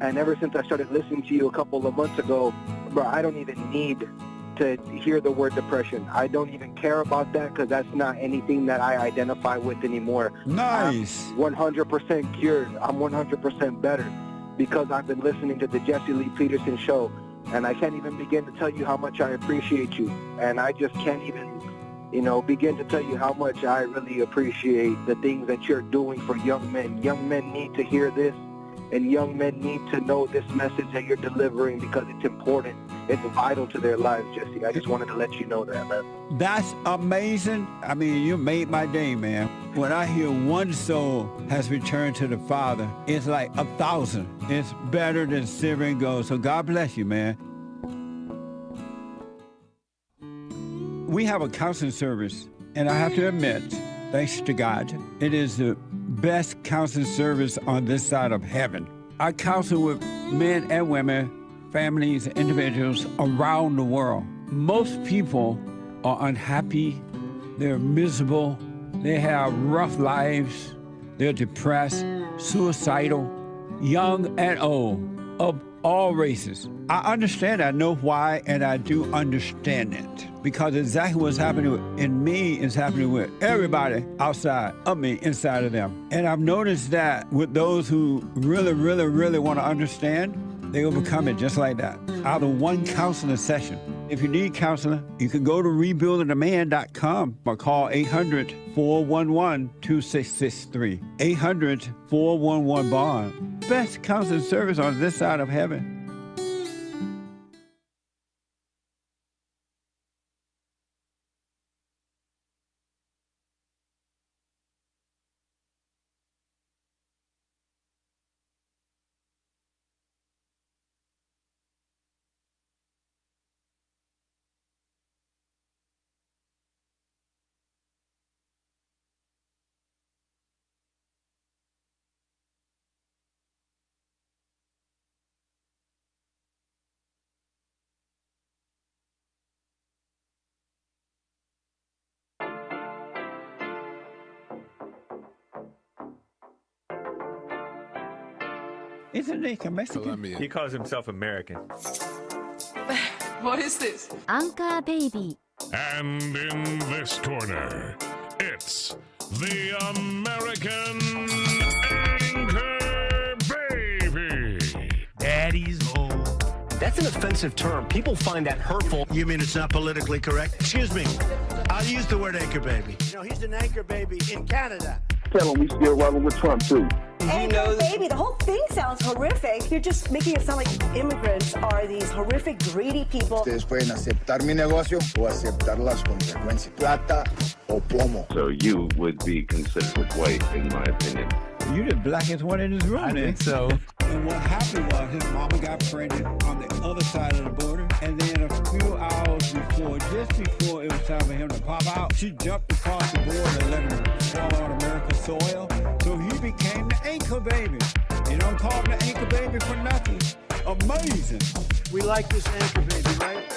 And ever since I started listening to you a couple of months ago, bro, I don't even need to hear the word depression. I don't even care about that because that's not anything that I identify with anymore. Nice. I'm 100% cured. I'm 100% better because I've been listening to the Jesse Lee Peterson show. And I can't even begin to tell you how much I appreciate you. And I just can't even, begin to tell you how much I really appreciate the things that you're doing for young men. Young men need to hear this, and young men need to know this message that you're delivering because it's important. It's vital to their lives, Jesse. I just wanted to let you know that, man. That's amazing. I mean, you made my day, man. When I hear one soul has returned to the Father, it's like 1,000. It's better than silver and gold. So God bless you, man. We have a counseling service, and I have to admit, thanks to God, it is the best counseling service on this side of heaven. I counsel with men and women, families, individuals around the world. Most people are unhappy, they're miserable, they have rough lives, they're depressed, suicidal, young and old, of all races. I understand, I know why, and I do understand it. Because exactly what's happening in me is happening with everybody outside of me, inside of them. And I've noticed that with those who really, really, really want to understand, they overcome it just like that, out of one counseling session. If you need counseling, you can go to rebuildingtheman.com or call 800-411-2663. 800-411-BOND. Best counseling service on this side of heaven. Isn't he Mexican? He calls himself American. What is this? Anchor Baby. And in this corner, it's the American Anchor Baby. Daddy's home. That's an offensive term. People find that hurtful. You mean it's not politically correct? Excuse me. I'll use the word anchor baby. He's an anchor baby in Canada. Tell him we still rolling with Trump, too. Anchor baby, the whole thing sounds horrific. You're just making it sound like immigrants are these horrific, greedy people. Ustedes pueden aceptar mi negocio o aceptar las consecuencias. Plata o plomo. So you would be considered white, in my opinion. You the blackest one in this room, I think so. And what happened was his mama got pregnant on the other side of the border, and then a few hours before, just before it was time for him to pop out, she jumped across the border and let him fall on American soil. So he became the anchor baby. You don't call him the anchor baby for nothing. Amazing. We like this anchor baby, right?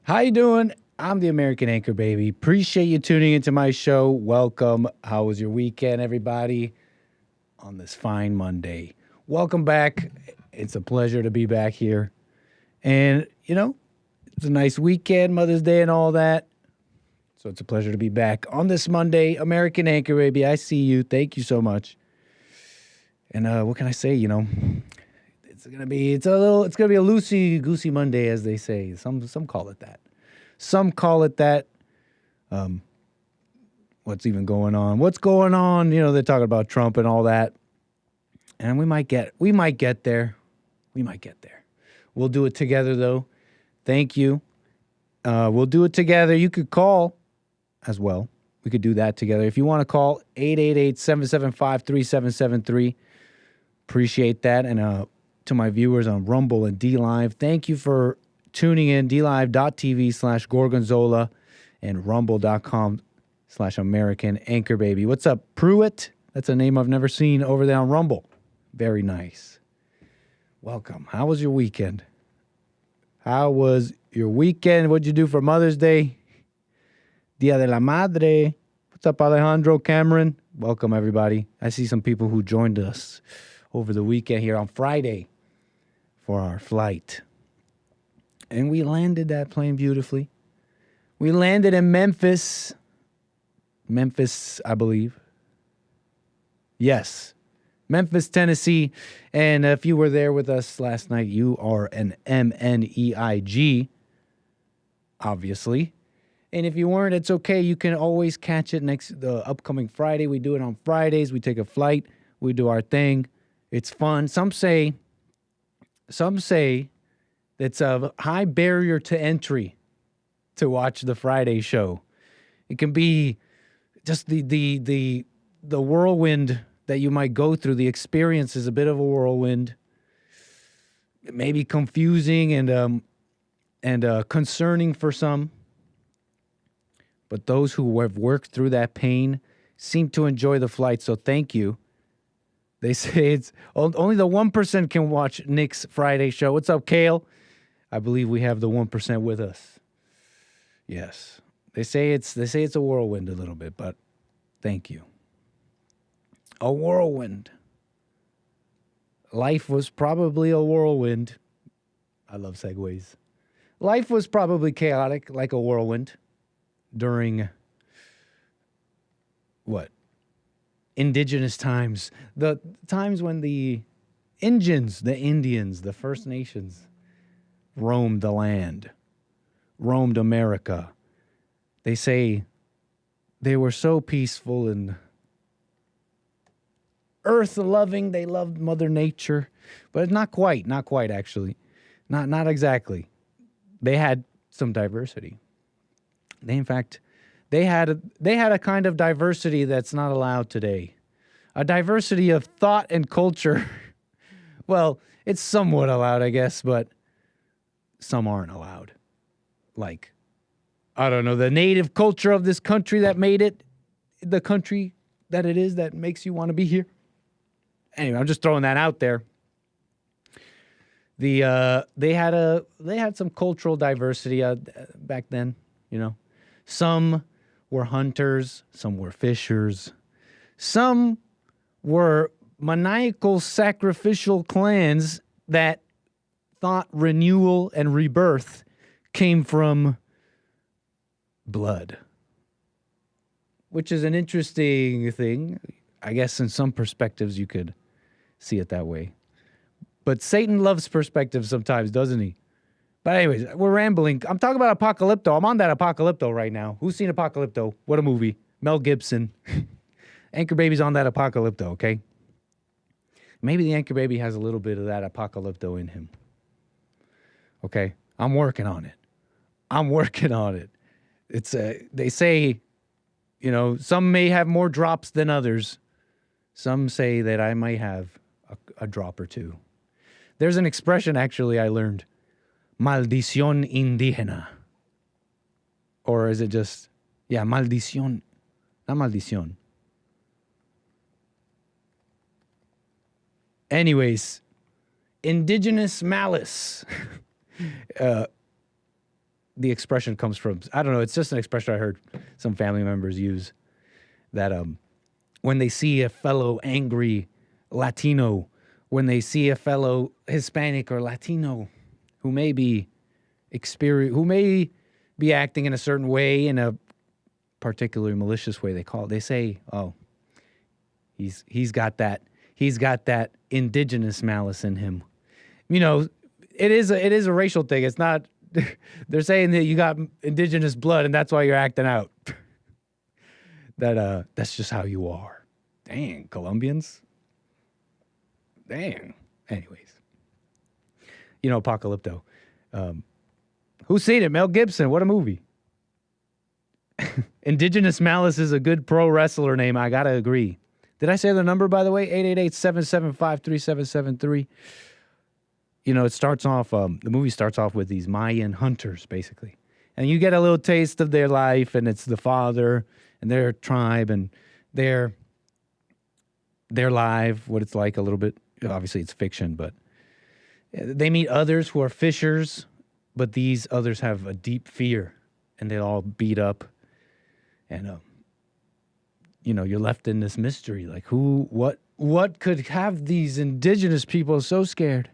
How you doing? I'm the American Anchor Baby. Appreciate you tuning into my show. Welcome. How was your weekend, everybody? On this fine Monday. Welcome back. It's a pleasure to be back here. And, it's a nice weekend, Mother's Day and all that. So it's a pleasure to be back on this Monday. American Anchor Baby, I see you. Thank you so much. And what can I say? It's gonna be a loosey-goosey Monday, as they say. Some call it that. Some call it that. What's even going on? What's going on? They're talking about Trump and all that. And we might get there. We might get there. We'll do it together, though. Thank you. We'll do it together. You could call as well. We could do that together. If you want to call, 888-775-3773. Appreciate that. And to my viewers on Rumble and DLive, thank you for tuning in. DLive.tv/Gorgonzola and Rumble.com/American Anchor Baby. What's up, Pruitt? That's a name I've never seen over there on Rumble. Very nice. Welcome. How was your weekend? What'd you do for Mother's Day? Dia de la Madre. What's up, Alejandro, Cameron? Welcome, everybody. I see some people who joined us over the weekend here on Friday for our flight. And we landed that plane beautifully. We landed in Memphis. Memphis, I believe. Yes. Memphis, Tennessee. And if you were there with us last night, you are an MNEIG, obviously. And if you weren't, it's okay. You can always catch it the upcoming Friday. We do it on Fridays. We take a flight. We do our thing. It's fun. Some say it's a high barrier to entry to watch the Friday show. It can be just the whirlwind that you might go through. The experience is a bit of a whirlwind. It may be confusing and concerning for some. But those who have worked through that pain seem to enjoy the flight, so thank you. They say it's only the 1% can watch Nick's Friday show. What's up, Kale? I believe we have the 1% with us. Yes. They say it's a whirlwind a little bit, but thank you. A whirlwind. Life was probably a whirlwind. I love segues. Life was probably chaotic, like a whirlwind, during what? Indigenous times. The times when the Indians, the First Nations, roamed the land, roamed America. They say they were so peaceful and earth-loving. They loved Mother Nature, but not quite actually. Not exactly. They had some diversity. They had a kind of diversity that's not allowed today. A diversity of thought and culture. Well, it's somewhat allowed, I guess, but some aren't allowed. Like, I don't know, the native culture of this country that made it the country that it is that makes you want to be here. Anyway, I'm just throwing that out there. They had some cultural diversity back then, you know. Some were hunters, some were fishers, some were maniacal sacrificial clans that thought renewal and rebirth came from blood, which is an interesting thing. I guess in some perspectives you could see it that way. But Satan loves perspective sometimes, doesn't he? But anyways, we're rambling. I'm talking about Apocalypto. I'm on that Apocalypto right now. Who's seen Apocalypto? What a movie. Mel Gibson. Anchor Baby's on that Apocalypto, okay? Maybe the Anchor Baby has a little bit of that Apocalypto in him. Okay? I'm working on it. It's they say, you know, some may have more drops than others. Some say that I might have a drop or two. There's an expression, actually, I learned. Maldición indígena. Or is it just, yeah, maldición. Not maldición. Anyways, indigenous malice. The expression comes from, I don't know, it's just an expression I heard some family members use. That when they see a fellow angry Latino, when they see a fellow Hispanic or Latino who may be acting in a certain way, in a particularly malicious way, they say, oh, he's got that indigenous malice in him. You know, it is a racial thing. It's not. They're saying that you got indigenous blood and that's why you're acting out. That's just how you are. Dang, Colombians. Dang. Anyways. You know, Apocalypto. Who's seen it? Mel Gibson. What a movie. Indigenous Malice is a good pro wrestler name. I gotta agree. Did I say the number, by the way? 888-775-3773. You know, it starts off, the movie starts off with these Mayan hunters, basically. And you get a little taste of their life, and it's the father and their tribe and their life, what it's like a little bit. Obviously, it's fiction, but They meet others who are fishers, but these others have a deep fear, and they're all beat up. And, you're left in this mystery. Like, what could have these indigenous people so scared?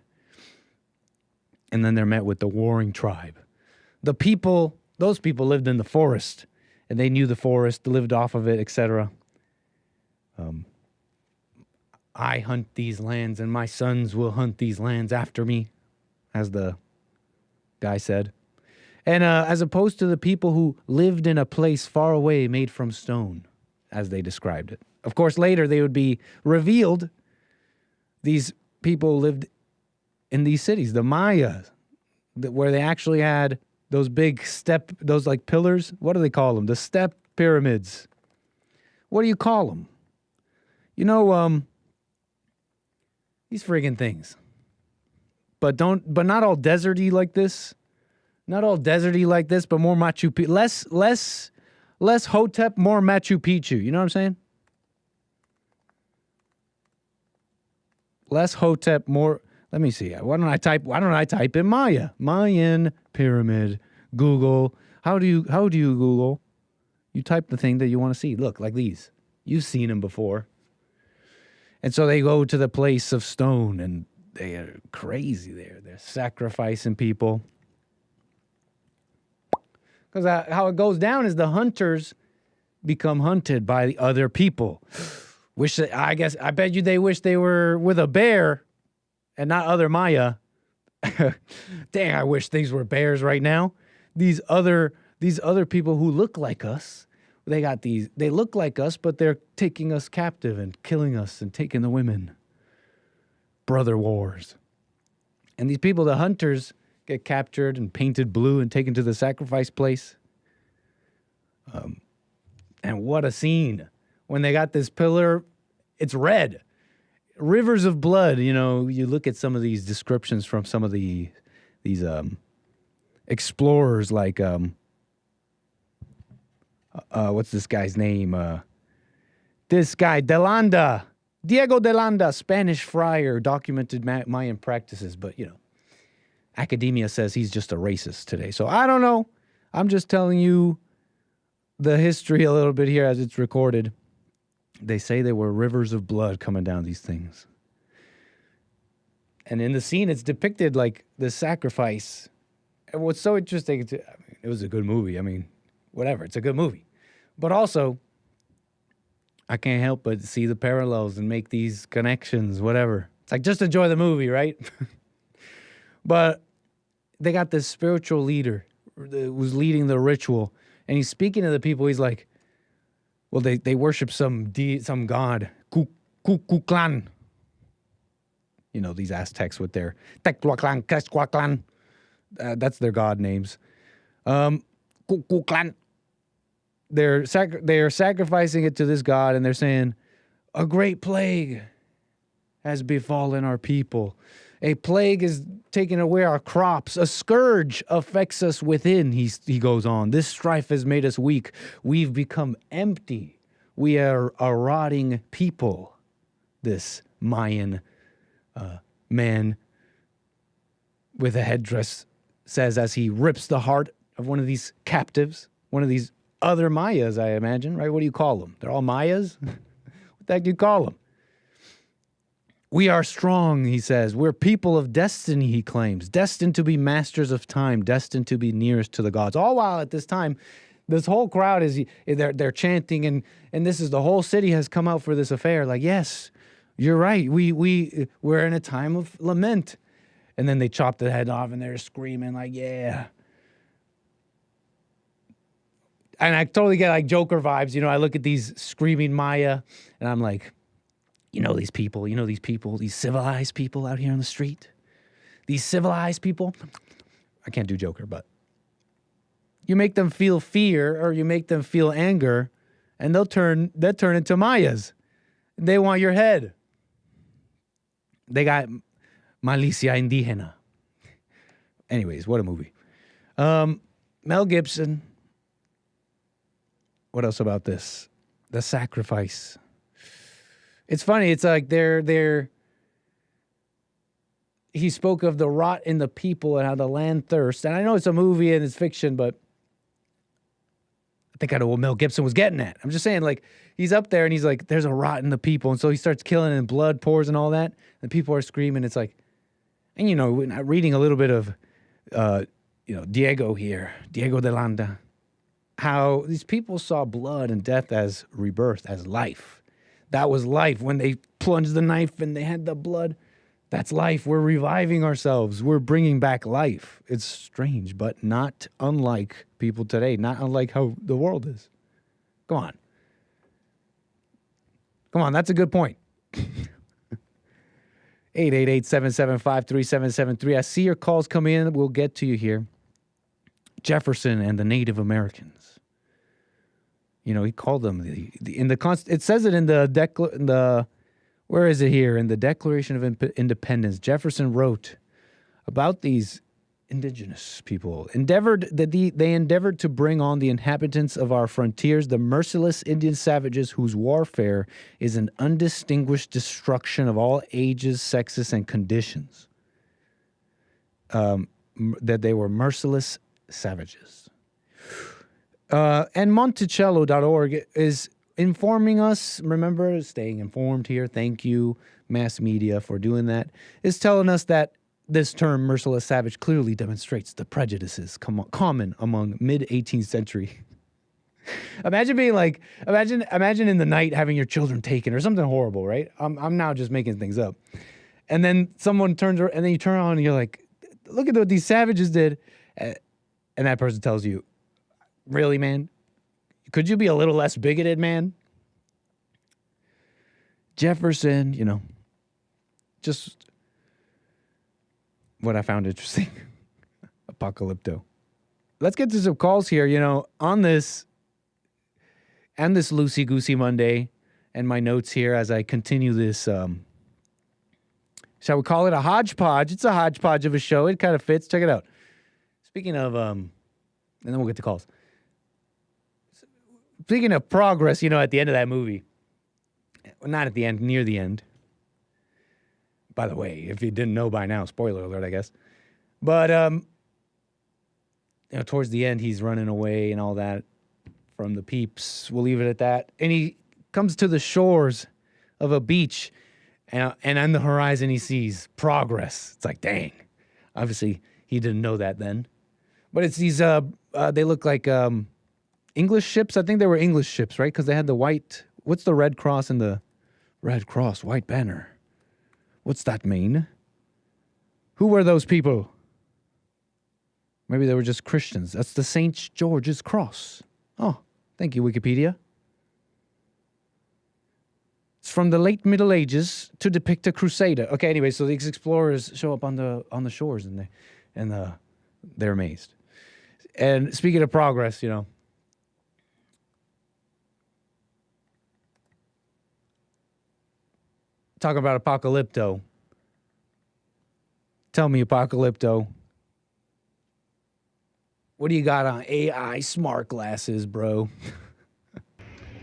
And then they're met with the warring tribe. Those people lived in the forest, and they knew the forest, lived off of it, etc. I hunt these lands, and my sons will hunt these lands after me, as the guy said. And as opposed to the people who lived in a place far away made from stone, as they described it. Of course, later they would be revealed. These people lived in these cities, the Mayas, where they actually had those big those like pillars. What do they call them? The step pyramids. What do you call them? These friggin' things. But not all deserty like this. Not all deserty like this, but more Machu Picchu. Less Hotep, more Machu Picchu. You know what I'm saying? Less Hotep, more. Let me see. Why don't I type in Maya? Mayan pyramid. Google. How do you Google? You type the thing that you want to see. Look, like these. You've seen them before. And so they go to the place of stone, and they are crazy there. They're sacrificing people. Because how it goes down is the hunters become hunted by the other people. I bet you they wish they were with a bear and not other Maya. Dang, I wish these were bears right now. These other people who look like us, they look like us, but they're taking us captive and killing us and taking the women. Brother wars. And these people, the hunters, get captured and painted blue and taken to the sacrifice place. And what a scene. When they got this pillar, it's red. Rivers of blood, you look at some of these descriptions from some of these explorers like, what's this guy's name? This guy, Diego de Landa, Spanish friar, documented Mayan practices, but, academia says he's just a racist today. So I don't know. I'm just telling you the history a little bit here as it's recorded. They say there were rivers of blood coming down these things. And in the scene, it's depicted like the sacrifice. And what's so interesting, it was a good movie. Whatever, it's a good movie. But also, I can't help but see the parallels and make these connections, whatever. It's like, just enjoy the movie, right? But they got this spiritual leader that was leading the ritual, and he's speaking to the people. He's like, well, they worship some god, 𒒂💄💂💂💂💂. These Aztecs with their 𒒂💂💂💂💂💂. That's their god names. 𒒂💂💂💂. They're sacrificing it to this god, and they're saying, a great plague has befallen our people. A plague is taking away our crops. A scourge affects us within, he goes on. This strife has made us weak. We've become empty. We are a rotting people. This Mayan man with a headdress says as he rips the heart of one of these captives, one of these other Mayas, I imagine, right? What do you call them? They're all Mayas? What the heck do you call them? We are strong, he says. We're people of destiny, he claims. Destined to be masters of time. Destined to be nearest to the gods. All while at this time, this whole crowd they're chanting, and this is the whole city has come out for this affair. Like, yes, you're right. We're in a time of lament. And then they chop the head off, and they're screaming like, yeah. And I totally get like Joker vibes. I look at these screaming Maya, and I'm like, these people, these civilized people out here on the street, these civilized people. I can't do Joker, but you make them feel fear or you make them feel anger, and they'll turn into Mayas. They want your head. They got malicia indígena. Anyways, what a movie. Mel Gibson. What else about this? The sacrifice. It's funny. It's like they're he spoke of the rot in the people and how the land thirsts. And I know it's a movie and it's fiction, but I think I know what Mel Gibson was getting at. I'm just saying, like, he's up there and he's like, there's a rot in the people. And so he starts killing and blood pours and all that. And people are screaming. It's like, and you know, reading a little bit of, Diego de Landa, how these people saw blood and death as rebirth, as life. That was life. When they plunged the knife and they had the blood, that's life. We're reviving ourselves. We're bringing back life. It's strange, but not unlike people today, not unlike how the world is. Come on, that's a good point. 888-775-3773. I see your calls come in. We'll get to you here. Jefferson and the Native Americans. You know, he called them it says it in the where is it here? In the Declaration of Independence, Jefferson wrote about these indigenous people. They endeavored to bring on the inhabitants of our frontiers the merciless Indian savages whose warfare is an undistinguished destruction of all ages, sexes, and conditions. That they were merciless savages. And Monticello.org is informing us. Remember, staying informed here. Thank you, mass media, for doing that. Is telling us that this term, merciless savage, clearly demonstrates the prejudices common among mid-18th century. Imagine being like, imagine in the night having your children taken or something horrible, right? I'm now just making things up. And then someone turns around, and then you turn on and you're like, look at what these savages did. And that person tells you, really, man? Could you be a little less bigoted, man? Jefferson, you know, just what I found interesting. Apocalypto. Let's get to some calls here, you know, on this and this loosey-goosey Monday and my notes here as I continue this, shall we call it a hodgepodge? It's a hodgepodge of a show. It kind of fits. Check it out. Speaking of, and then we'll get to calls. Speaking of progress, you know, at the end of that movie, well, not at the end, near the end. By the way, if you didn't know by now, spoiler alert, I guess. But, you know, towards the end, he's running away and all that from the peeps. We'll leave it at that. And he comes to the shores of a beach, and on the horizon, he sees progress. It's like, dang. Obviously, he didn't know that then. But it's these, they look like English ships. I think they were English ships, right? Because they had the white, what's the red cross and the red cross, white banner? What's that mean? Who were those people? Maybe they were just Christians. That's the St. George's Cross. Oh, thank you, Wikipedia. It's from the late Middle Ages to depict a crusader. Okay, anyway, so these explorers show up on the shores and they're amazed. And speaking of progress, you know, talking about Apocalypto. Tell me, Apocalypto, what do you got on AI smart glasses, bro?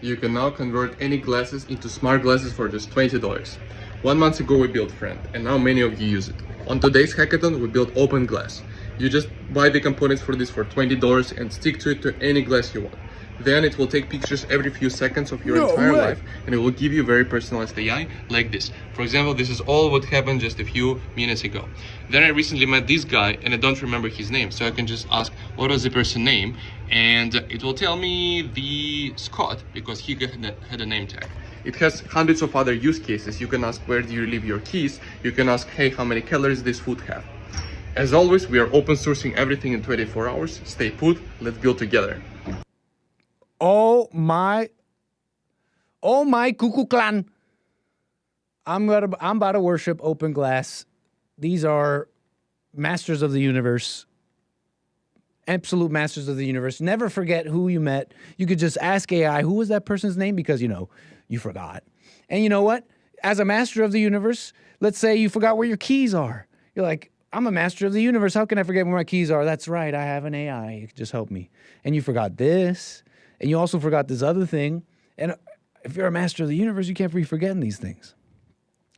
You can now convert any glasses into smart glasses for just $20. 1 month ago we built Friend, and now many of you use it. On today's hackathon we built Open Glass. You just buy the components for this for $20 and stick to it to any glass you want. Then it will take pictures every few seconds of your entire life, and it will give you very personalized AI like this. For example, this is all what happened just a few minutes ago. Then I recently met this guy, and I don't remember his name, so I can just ask what was the person's name, and it will tell me the Scott, because he had a name tag. It has hundreds of other use cases. You can ask where do you leave your keys. You can ask, hey, how many calories this food have. As always, we are open sourcing everything in 24 hours. Stay put, let's build together. Oh my cuckoo clan. I'm about to worship Open Glass. These are masters of the universe. Absolute masters of the universe. Never forget who you met. You could just ask AI, who was that person's name? Because, you know, you forgot. And you know what? As a master of the universe, let's say you forgot where your keys are. You're like, I'm a master of the universe. How can I forget where my keys are? That's right. I have an AI. It could just help me. And you forgot this. And you also forgot this other thing. And if you're a master of the universe, you can't be forgetting these things.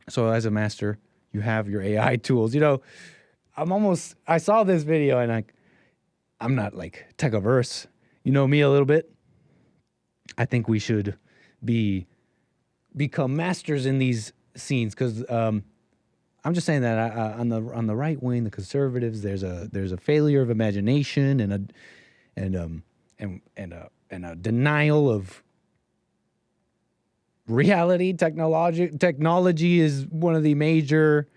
So as a master, you have your AI tools. You know, I saw this video and I'm not like tech-averse. You know me a little bit. I think we should become masters in these scenes because I'm just saying that on the right wing, the conservatives, there's a failure of imagination and a denial of reality. Technology is one of the major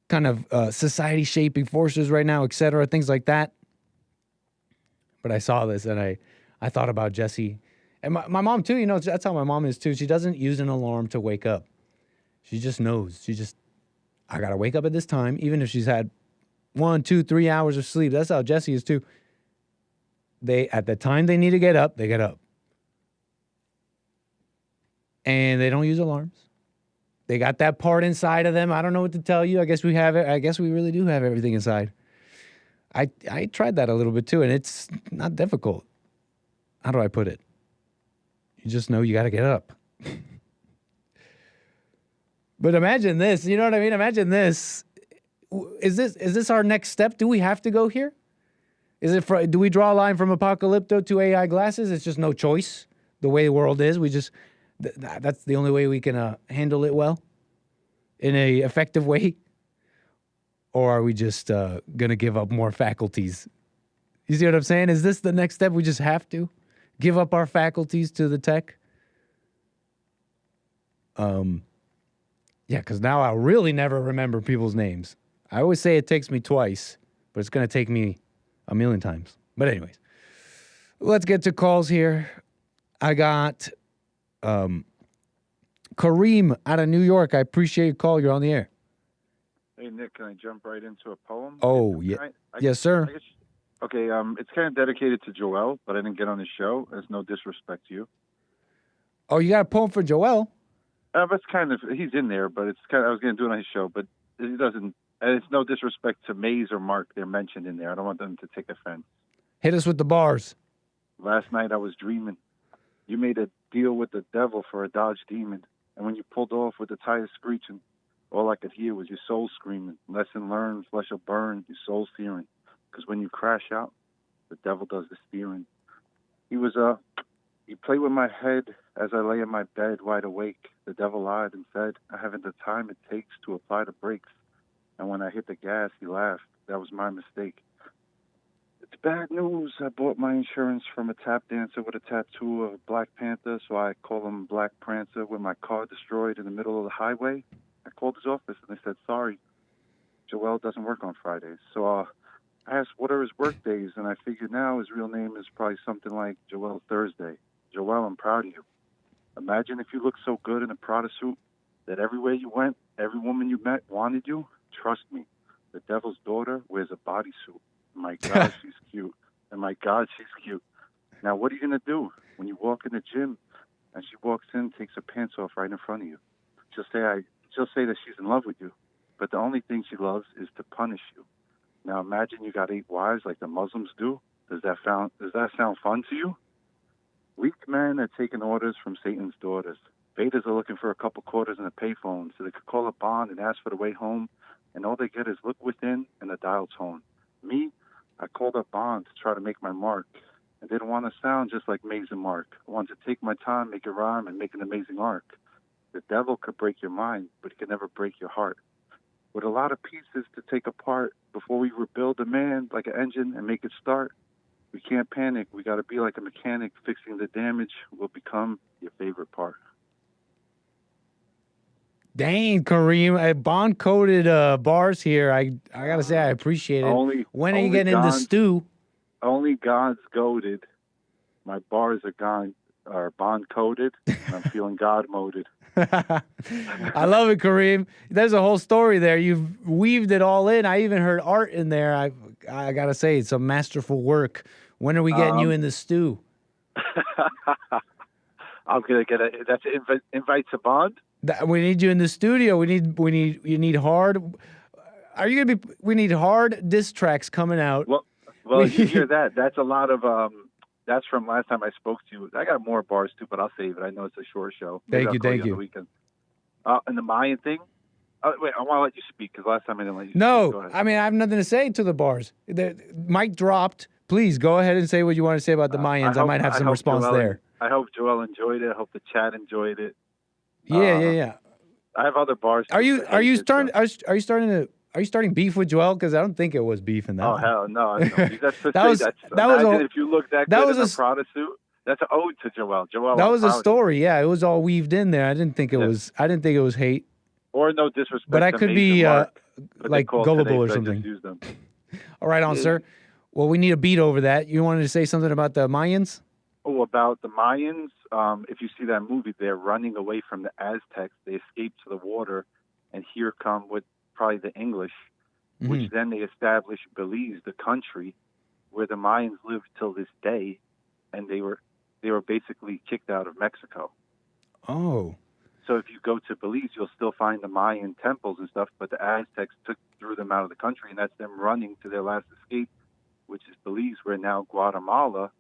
kind of society shaping forces right now, et cetera, things like that. But I saw this and I thought about Jessie. And my mom, too, you know, that's how my mom is, too. She doesn't use an alarm to wake up. She just knows. I got to wake up at this time, even if she's had 1, 2, 3 hours of sleep. That's how Jessie is, too. At the time they need to get up, they get up. And they don't use alarms. They got that part inside of them. I don't know what to tell you. I guess we have it. I guess we really do have everything inside. I tried that a little bit, too, and it's not difficult. How do I put it? You just know you got to get up. But imagine this. You know what I mean? Imagine this. Is this our next step? Do we have to go here? Do we draw a line from Apocalypto to AI glasses? It's just no choice. The way the world is, that's the only way we can handle it well, in a effective way. Or are we just gonna give up more faculties? You see what I'm saying? Is this the next step? We just have to give up our faculties to the tech. Yeah, because now I'll really never remember people's names. I always say it takes me twice, but it's going to take me a million times. But anyways, let's get to calls here. I got Kareem out of New York. I appreciate your call. You're on the air. Hey, Nick, can I jump right into a poem? Oh, yeah. Yes, sir. Okay, it's kind of dedicated to Joelle, but I didn't get on the show. There's no disrespect to you. Oh, you got a poem for Joelle? That's kind of, he's in there, but it's kind of, I was going to do it on his show, but he doesn't, and it's no disrespect to Maze or Mark. They're mentioned in there. I don't want them to take offense. Hit us with the bars. Last night I was dreaming. You made a deal with the devil for a Dodge Demon, and when you pulled off with the tires screeching, all I could hear was your soul screaming. Lesson learned, flesh will burn, your soul searing. Because when you crash out, the devil does the steering. He played with my head as I lay in my bed wide awake. The devil lied and said, I haven't the time it takes to apply the brakes. And when I hit the gas, he laughed. That was my mistake. It's bad news. I bought my insurance from a tap dancer with a tattoo of a Black Panther, so I call him Black Prancer. With my car destroyed in the middle of the highway, I called his office and they said, sorry, Joelle doesn't work on Fridays. So I asked, what are his work days? And I figured now his real name is probably something like Joelle Thursday. Joelle, I'm proud of you. Imagine if you looked so good in a Prada suit that everywhere you went, every woman you met wanted you. Trust me, the devil's daughter wears a bodysuit. My God, she's cute. And my God, she's cute. Now, what are you going to do when you walk in the gym and she walks in, takes her pants off right in front of you? She'll say that she's in love with you, but the only thing she loves is to punish you. Now, imagine you got 8 wives like the Muslims do. Does that sound fun to you? Weak men are taking orders from Satan's daughters. Vedas are looking for a couple quarters in a payphone so they could call a bond and ask for the way home, and all they get is look within and a dial tone. Me, I called up Bond to try to make my mark. I didn't want to sound just like Maze and Mark. I wanted to take my time, make it rhyme, and make an amazing arc. The devil could break your mind, but he could never break your heart. With a lot of pieces to take apart before we rebuild a man like an engine and make it start, we can't panic. We got to be like a mechanic. Fixing the damage will become your favorite part. Dang, Kareem. Bond-coded bars here. I got to say, I appreciate it. When are you getting in the stew? Only God's goaded. My bars are bond-coded, and I'm feeling God-moded. I love it, Kareem. There's a whole story there. You've weaved it all in. I even heard art in there. I got to say, it's some masterful work. When are we getting you in the stew? I'm going to get that's an invite to Bond? We need you in the studio. You need hard. Are you going to be, we need hard diss tracks coming out. Well, you hear that. That's a lot of, that's from last time I spoke to you. I got more bars too, but I'll save it. I know it's a short show. Thank you. And the Mayan thing, Wait, I want to let you speak because last time I didn't let you speak. Go No, ahead. I mean, I have nothing to say to the bars. Mic dropped. Please go ahead and say what you want to say about the Mayans. I might have some response there. I hope Joelle enjoyed it. I hope the chat enjoyed it. Yeah. I have other bars. Are you starting beef with Joelle? Because I don't think it was beef in that. Oh one. hell no! If you look that that good was in a Prada suit, that's an ode to Joelle. That was a story. Yeah, it was all weaved in there. I didn't think it was. I didn't think it was hate. Or no disrespect. But I could be like gullible or today, something. I just used them. All right, sir. Well, we need a beat over that. You wanted to say something about the Mayans? Oh, about the Mayans. If you see that movie, they're running away from the Aztecs. They escape to the water, and here come with probably the English, which then they establish Belize, the country, where the Mayans live till this day, and they were basically kicked out of Mexico. Oh. So if you go to Belize, you'll still find the Mayan temples and stuff, but the Aztecs threw them out of the country, and that's them running to their last escape, which is Belize, where now Guatemala.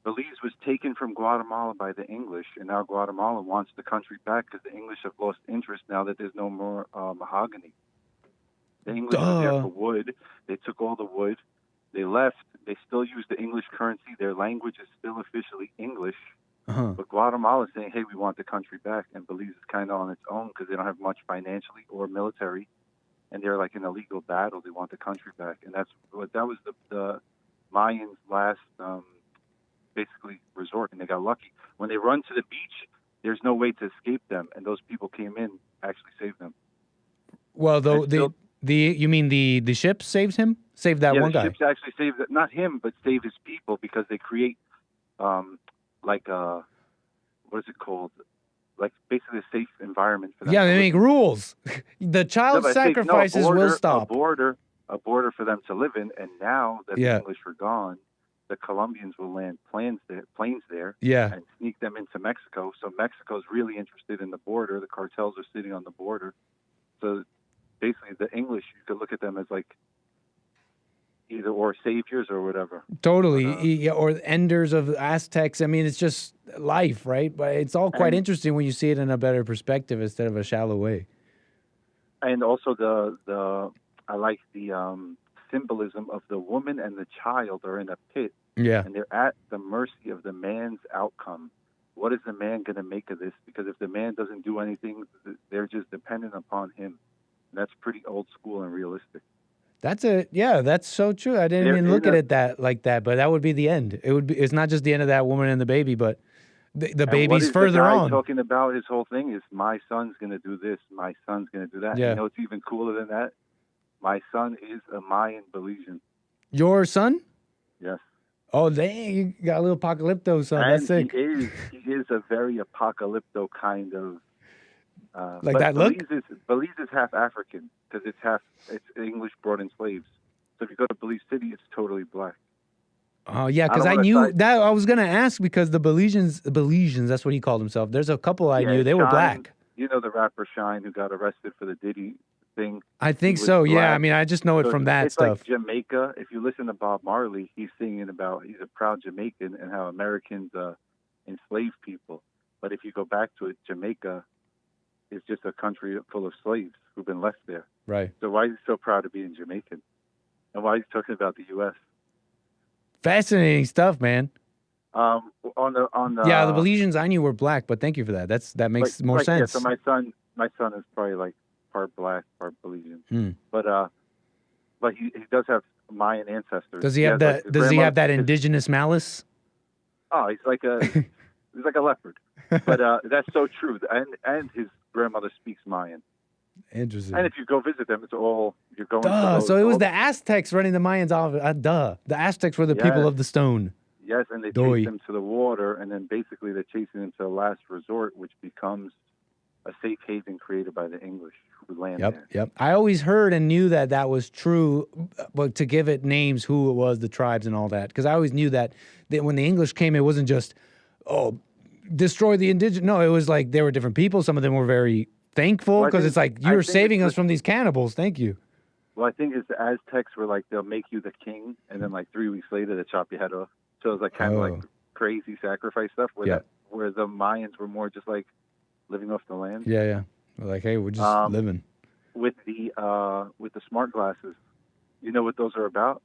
Belize was taken from Guatemala by the English, and now Guatemala wants the country back because the English have lost interest now that there's no more mahogany. The English were there for wood. They took all the wood. They left. They still use the English currency. Their language is still officially English. But Guatemala is saying, hey, we want the country back. And Belize is kind of on its own because they don't have much financially or military. And they're like in a legal battle. They want the country back. And that was the Mayans' last basically resort. And they got lucky. When they run to the beach, there's no way to escape them. And those people came in, actually saved them. Well, you mean the ship saved him? Saved that one guy? The ships actually saved, not him, but saved his people because they create what is it called? Like basically a safe environment for them. Yeah, they make rules. The child sacrifices will stop. A border for them to live in, and now that the English are gone, the Colombians will land planes there and sneak them into Mexico. So Mexico's really interested in the border. The cartels are sitting on the border. So basically the English, you could look at them as like either or saviors or whatever. Totally. Or enders of Aztecs. I mean, it's just life, right? But it's all quite interesting when you see it in a better perspective instead of a shallow way. And also I like the symbolism of the woman and the child are in a pit. Yeah. And they're at the mercy of the man's outcome. What is the man going to make of this? Because if the man doesn't do anything, they're just dependent upon him. And that's pretty old school and realistic. That's so true. I didn't even look at it like that, but that would be the end. It's not just the end of that woman and the baby, but the baby's further on. Talking about his whole thing is my son's going to do this, my son's going to do that. Yeah. You know what's even cooler than that? My son is a Mayan Belizean. Your son? Yes. Oh, dang, you got a little apocalypto son. And that's sick. He is a very apocalypto kind of. Like that look? Belize is half African because it's English brought in slaves. So if you go to Belize City, it's totally black. Oh yeah, because I knew that. I was gonna ask because the Belizeans, that's what he called himself. There's a couple I knew they were black. You know the rapper Shine who got arrested for the Diddy thing. I think so. Black. Yeah, I mean I just know it from that it's stuff. Like Jamaica. If you listen to Bob Marley, he's singing about he's a proud Jamaican and how Americans enslave people. But if you go back to it, Jamaica is just a country full of slaves who've been left there. Right. So why is he so proud of being Jamaican? And why is he talking about the U.S.? Fascinating stuff, man. On the the Belizeans I knew were black, but thank you for that. That makes more sense. Yeah, so my son is probably like part black, part Belizean. But he does have Mayan ancestors. Does he have that? Does he have that indigenous malice? Oh, he's like a leopard. But that's so true. And his grandmother speaks Mayan. Interesting. And if you go visit them, it's all you're going. So it was the Aztecs running the Mayans off. The Aztecs were the people of the stone. Yes, and they chase them to the water, and then basically they're chasing them to the last resort, which becomes a safe haven created by the English who land there. Yep. I always heard and knew that was true, but to give it names, who it was, the tribes, and all that, because I always knew that when the English came, it wasn't just destroy the indigenous. No, it was like there were different people. Some of them were very thankful because it's like you were saving us from these cannibals. Thank you. Well, I think it's the Aztecs were like they'll make you the king, and then like 3 weeks later they chop your head off. So it was like kind of like crazy sacrifice stuff where the Mayans were more just like living off the land. Yeah. Like, hey, we're just living. with the smart glasses. You know what those are about?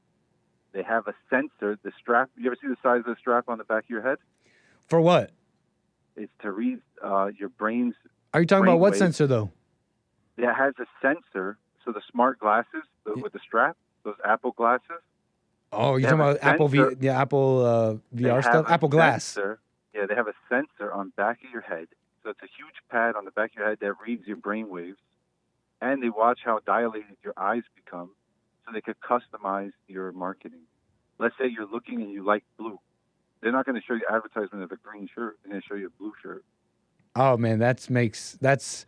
They have a sensor. The strap. You ever see the size of the strap on the back of your head? For what? It's to read your brain's. Are you talking about what waves. sensor though? It has a sensor. So the smart glasses with the strap, those Apple glasses. Oh, you're talking about Apple VR stuff? Apple Glass. Sensor. Yeah, they have a sensor on the back of your head. So it's a huge pad on the back of your head that reads your brain waves. And they watch how dilated your eyes become so they could customize your marketing. Let's say you're looking and you like blue. They're not going to show you advertisement of a green shirt. They're going to show you a blue shirt. Oh, man, that's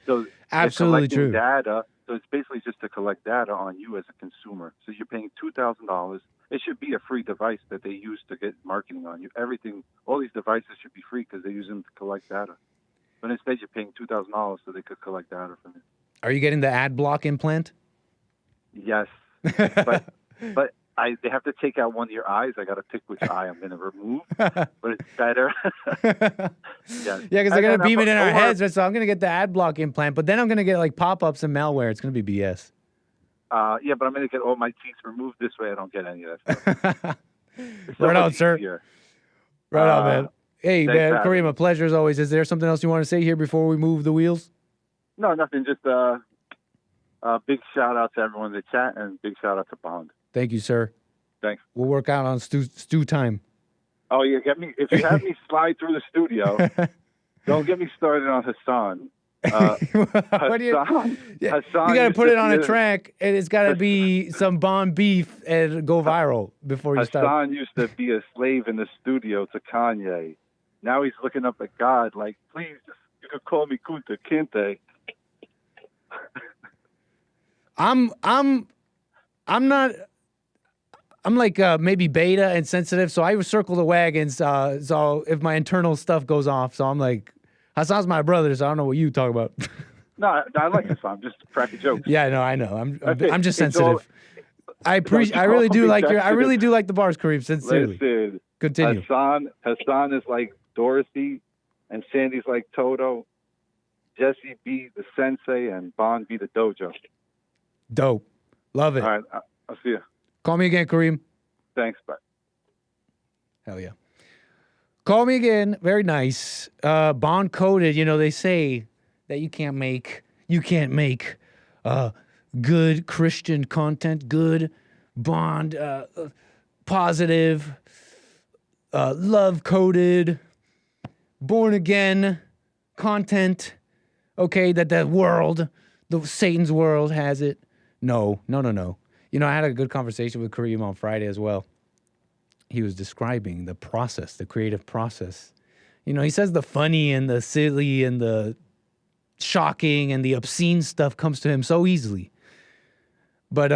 so absolutely true. Data, so it's basically just to collect data on you as a consumer. So you're paying $2,000. It should be a free device that they use to get marketing on you. Everything, all these devices should be free because they use them to collect data. But instead, you're paying $2,000 so they could collect data from you. Are you getting the ad block implant? Yes, but they have to take out one of your eyes. I got to pick which eye I'm going to remove, but it's better. Yes. Yeah, because they're going to beam it in our heads, so I'm going to get the ad block implant, but then I'm going to get like pop-ups and malware. It's going to be BS. Yeah, but I'm going to get all my teeth removed. This way I don't get any of that stuff. Right on, sir. Right on, man. Hey, man, Kareem, a pleasure as always. Is there something else you want to say here before we move the wheels? No, nothing. Just big shout-out to everyone in the chat and big shout-out to Bond. Thank you, sir. Thanks. We'll work out on stew time. Oh, yeah, if you have me slide through the studio, don't get me started on Hassan. Hassan, you got to put it on a track, and it's got to be some Bond beef and go viral before you start. Hassan used to be a slave in the studio to Kanye. Now he's looking up at God like, please, you could call me Kunta Kinte. I'm like maybe beta and sensitive, so I circle the wagons. So if my internal stuff goes off, so I'm like, Hassan's my brother, so I don't know what you talk about. No, I like Hassan. Just cracking jokes. Yeah, no, I know. I'm just sensitive. I really do like the bars, Kareem. Sincerely. Listen, continue. Hassan is like Dorothy, and Sandy's like Toto. Jesse be the sensei, and Bond be the dojo. Dope. Love it. All right, I'll see you. Call me again, Kareem. Thanks, bye. Hell yeah. Call me again. Very nice. Bond coded. You know, they say that you can't make good Christian content, good Bond, positive, love coded, born again content. Okay, that world, the Satan's world has it. No. You know, I had a good conversation with Kareem on Friday as well. He was describing the process, the creative process. You know, he says the funny and the silly and the shocking and the obscene stuff comes to him so easily. But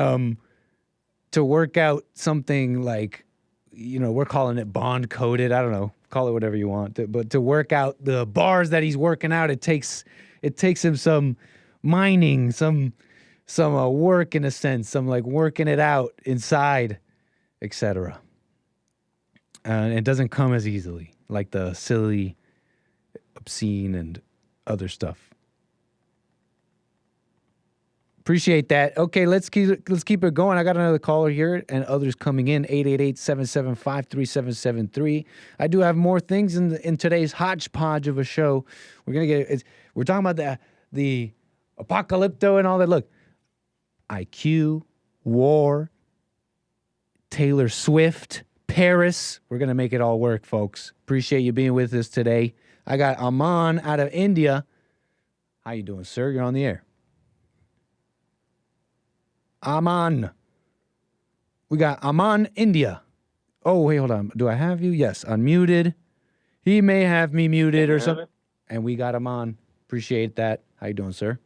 to work out something like, you know, we're calling it Bond coded. I don't know, call it whatever you want. But to work out the bars that he's working out, it takes him some mining, some work in a sense, some like working it out inside, etc. And it doesn't come as easily like the silly, obscene, and other stuff. Appreciate that. Okay, let's keep it going. I got another caller here and others coming in. 888-775-3773. I do have more things in today's hodgepodge of a show. We're talking about the apocalypto and all that. Look, IQ, war, Taylor Swift, Paris. We're going to make it all work, folks. Appreciate you being with us today. I got Aman out of India. How you doing, sir? You're on the air. Aman. We got Aman, India. Oh, wait, hold on. Do I have you? Yes, unmuted. He may have me muted or something. And we got Aman. Appreciate that. How you doing, sir?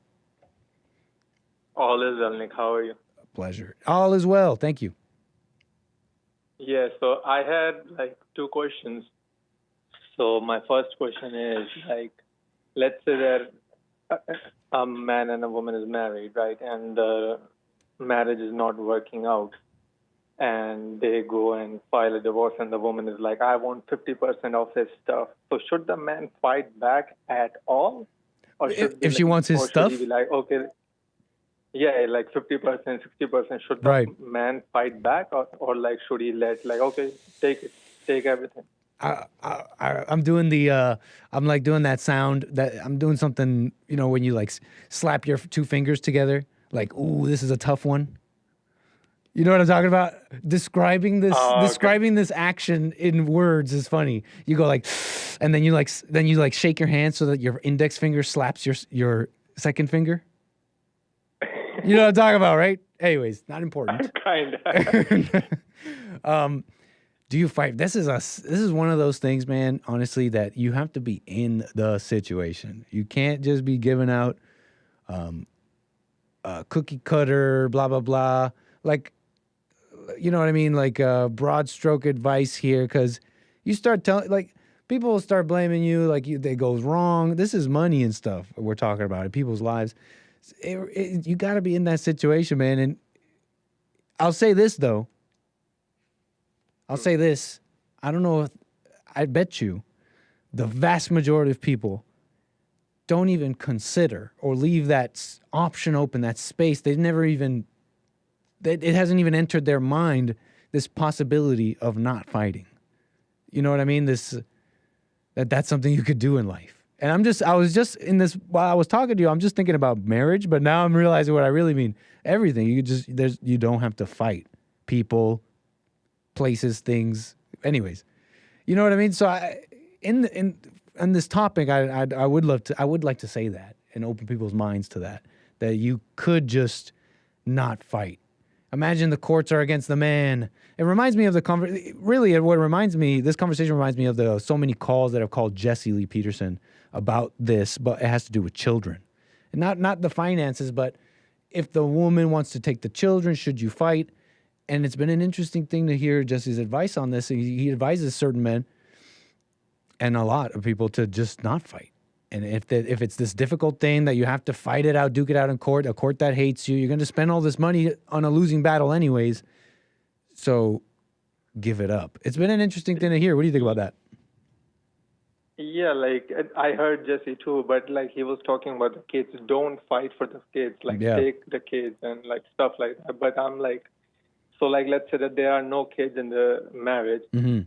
All is well, Nick. How are you? Pleasure. All is well. Thank you. Yeah, so I had like two questions. So my first question is like, let's say that a man and a woman is married, right? And the marriage is not working out. And they go and file a divorce and the woman is like, I want 50% of his stuff. So should the man fight back at all? Or if she wants his stuff? Should he be like, okay. yeah, like 50%, 60%. Should the Right. man fight back, or like should he let, like, okay, take it, take everything? I'm doing I'm like doing that sound that I'm doing something, when you like slap your two fingers together, like, ooh, this is a tough one. You know what I'm talking about? Describing this action in words is funny. You go like, and then you shake your hand so that your index finger slaps your second finger. You know what I'm talking about, right? Anyways, not important. Kind of. Do you fight? This is one of those things, man, honestly, that you have to be in the situation. You can't just be giving out cookie cutter, blah, blah, blah. Like, you know what I mean? Like broad stroke advice here, because you start telling, like, people will start blaming you, like it goes wrong. This is money and stuff we're talking about in people's lives. You got to be in that situation, man. And I'll say this, though. I don't know if, I bet you the vast majority of people don't even consider or leave that option open, that space. It hasn't even entered their mind, this possibility of not fighting. You know what I mean? That's something you could do in life. And I was just in this, while I was talking to you, I'm just thinking about marriage, but now I'm realizing what I really mean. Everything. You don't have to fight people, places, things. Anyways, you know what I mean? So in this topic, I would like to say that and open people's minds to that you could just not fight. Imagine the courts are against the man. It reminds me of this conversation reminds me of the so many calls that have called Jesse Lee Peterson about this, but it has to do with children. And not the finances, but if the woman wants to take the children, should you fight? And it's been an interesting thing to hear Jesse's advice on this. He advises certain men and a lot of people to just not fight. And if it's this difficult thing that you have to fight it out, duke it out in court, a court that hates you, you're going to spend all this money on a losing battle anyways. So give it up. It's been an interesting thing to hear. What do you think about that? Yeah, like I heard Jesse too, but like he was talking about the kids. Don't fight for the kids. Like take the kids and like stuff like that. But I'm like, so like let's say that there are no kids in the marriage. Mm-hmm.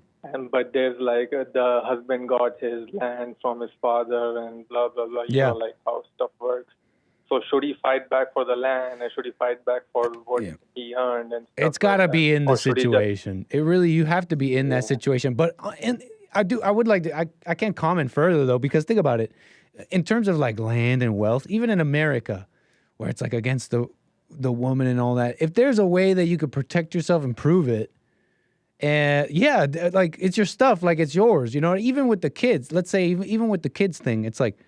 But there's like the husband got his land from his father and blah, blah, blah. You know, like how stuff works. So should he fight back for the land, or should he fight back for what he earned? And stuff it's got to like be that? in the situation. You have to be in that situation. But I would like to, I can't comment further though, because think about it. In terms of like land and wealth, even in America, where it's like against the woman and all that, if there's a way that you could protect yourself and prove it, and like it's your stuff, like it's yours, you know. Even with the kids, let's say even with the kids thing, it's like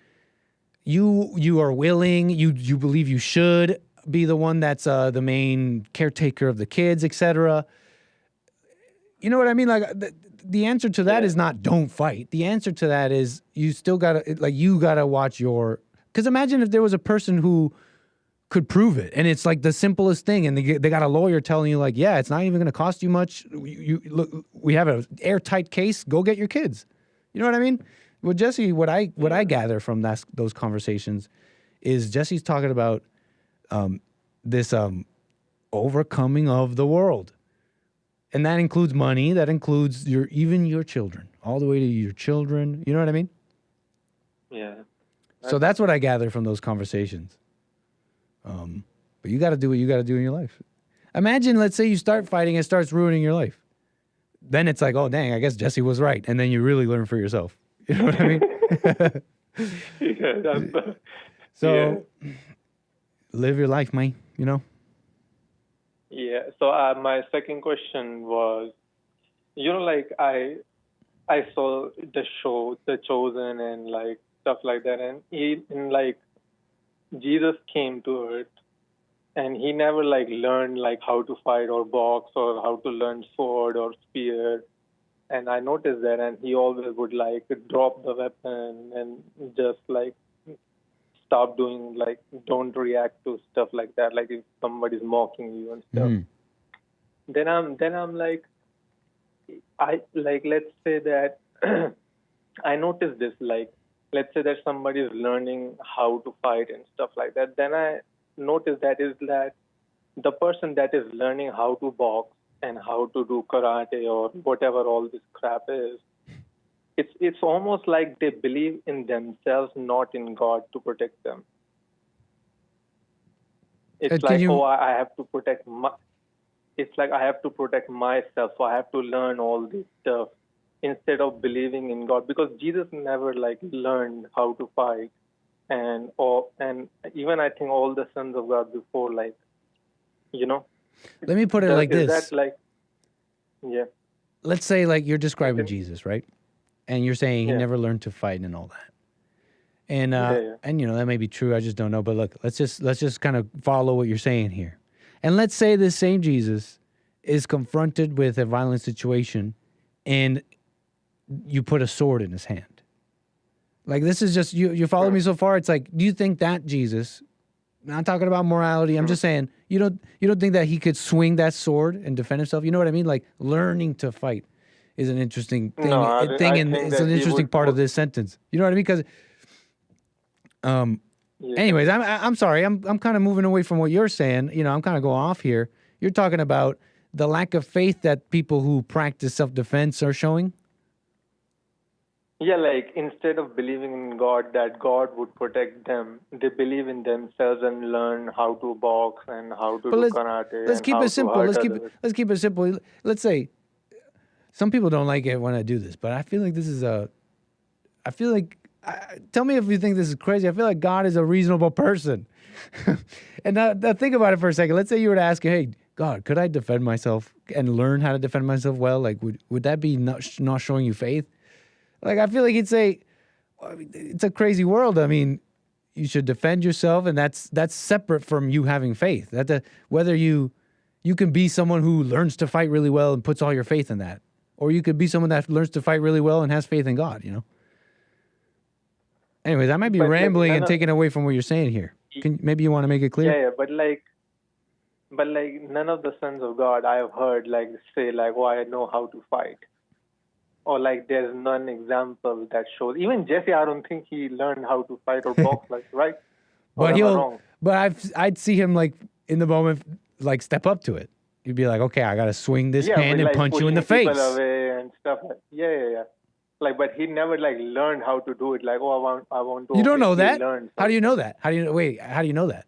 you are willing, you believe you should be the one that's the main caretaker of the kids, etc. You know what I mean? Like the answer to that is not don't fight. The answer to that is you still gotta watch your. Because imagine if there was a person who could prove it, and it's like the simplest thing, and they got a lawyer telling you like, yeah, it's not even going to cost you much. You look, we have an airtight case. Go get your kids. You know what I mean? Well, Jesse, what I gather from those conversations is Jesse's talking about this overcoming of the world, and that includes money. That includes even your children, all the way to your children. You know what I mean? Yeah. So that's what I gather from those conversations. But you got to do what you got to do in your life. Imagine, let's say you start fighting, it starts ruining your life. Then it's like, oh, dang, I guess Jesse was right. And then you really learn for yourself. You know what I mean? So live your life, man, you know? Yeah. So my second question was, you know, like I saw the show, The Chosen, and like stuff like that. And like Jesus came to earth, and he never like learned like how to fight or box or how to learn sword or spear. And I noticed that, and he always would like drop the weapon and just like stop doing, like don't react to stuff like that. Like if somebody's mocking you and stuff. Then I'm like, let's say that I noticed this, like let's say that somebody is learning how to fight and stuff like that. Then noticed that is that the person that is learning how to box and how to do karate or whatever all this crap is, it's almost like they believe in themselves, not in God to protect them. It's like, I have to protect it's like I have to protect myself, so I have to learn all this stuff instead of believing in God, because Jesus never like learned how to fight, and even I think all the sons of God before, like, you know. Let me put it like this. That like, yeah. Let's say like you're describing Jesus, right? And you're saying he Yeah. never learned to fight and all that. And Yeah. and you know, that may be true. I just don't know. But look, let's just kind of follow what you're saying here. And let's say this same Jesus is confronted with a violent situation and you put a sword in his hand. Like, this is just, you follow me so far? It's like, do you think that Jesus, not talking about morality, I'm just saying, you don't think that he could swing that sword and defend himself? You know what I mean? Like, learning to fight is an interesting thing. No, I think it's that an he interesting would part of this sentence. You know what I mean? Because, anyways, I'm sorry. I'm kind of moving away from what you're saying. You know, I'm kind of going off here. You're talking about the lack of faith that people who practice self-defense are showing. Yeah, like instead of believing in God, that God would protect them, they believe in themselves and learn how to box and how to do karate. Let's keep it simple. Let's keep it simple. Let's say some people don't like it when I do this, but I feel like this is tell me if you think this is crazy. I feel like God is a reasonable person. And now think about it for a second. Let's say you were to ask him, hey, God, could I defend myself and learn how to defend myself well? Like, would that be not showing you faith? Like, I feel like he'd say, it's a crazy world. I mean, you should defend yourself, and that's separate from you having faith. Whether you can be someone who learns to fight really well and puts all your faith in that, or you could be someone that learns to fight really well and has faith in God, you know? Anyways, I might be rambling and taking away from what you're saying here. Maybe you want to make it clear? Yeah, but none of the sons of God I have heard like say like, "Oh, I know how to fight," or like there's none example that shows. Even Jesse, I don't think he learned how to fight or box, like, right? But I'd see him like in the moment, like step up to it. You'd be like, okay, I gotta swing this hand and punch you in the face. Away and stuff. Yeah. Like, but he never like learned how to do it. Like, oh, I want to. You don't know that? Learn how do you know that? How do you know that?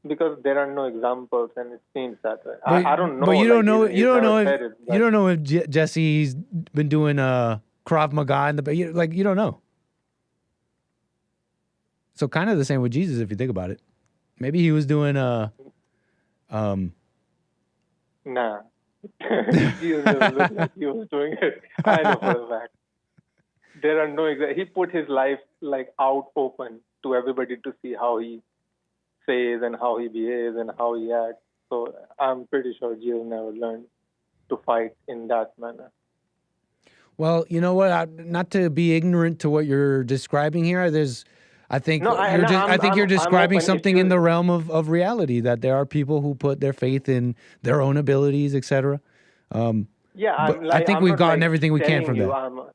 Because there are no examples, and it seems that way. I don't know. But you don't know. You don't know if Jesse's been doing Krav Maga you don't know. So kind of the same with Jesus, if you think about it. Maybe he was doing Nah. Jesus never looked like he was doing it. I know for a fact. There are no he put his life like out open to everybody to see how he says and how he behaves and how he acts. So I'm pretty sure Jesus never learned to fight in that manner. Well, you know what? Not to be ignorant to what you're describing here, I think you're describing something in the realm of reality, that there are people who put their faith in their own abilities, etc. I think we've gotten everything we can from that.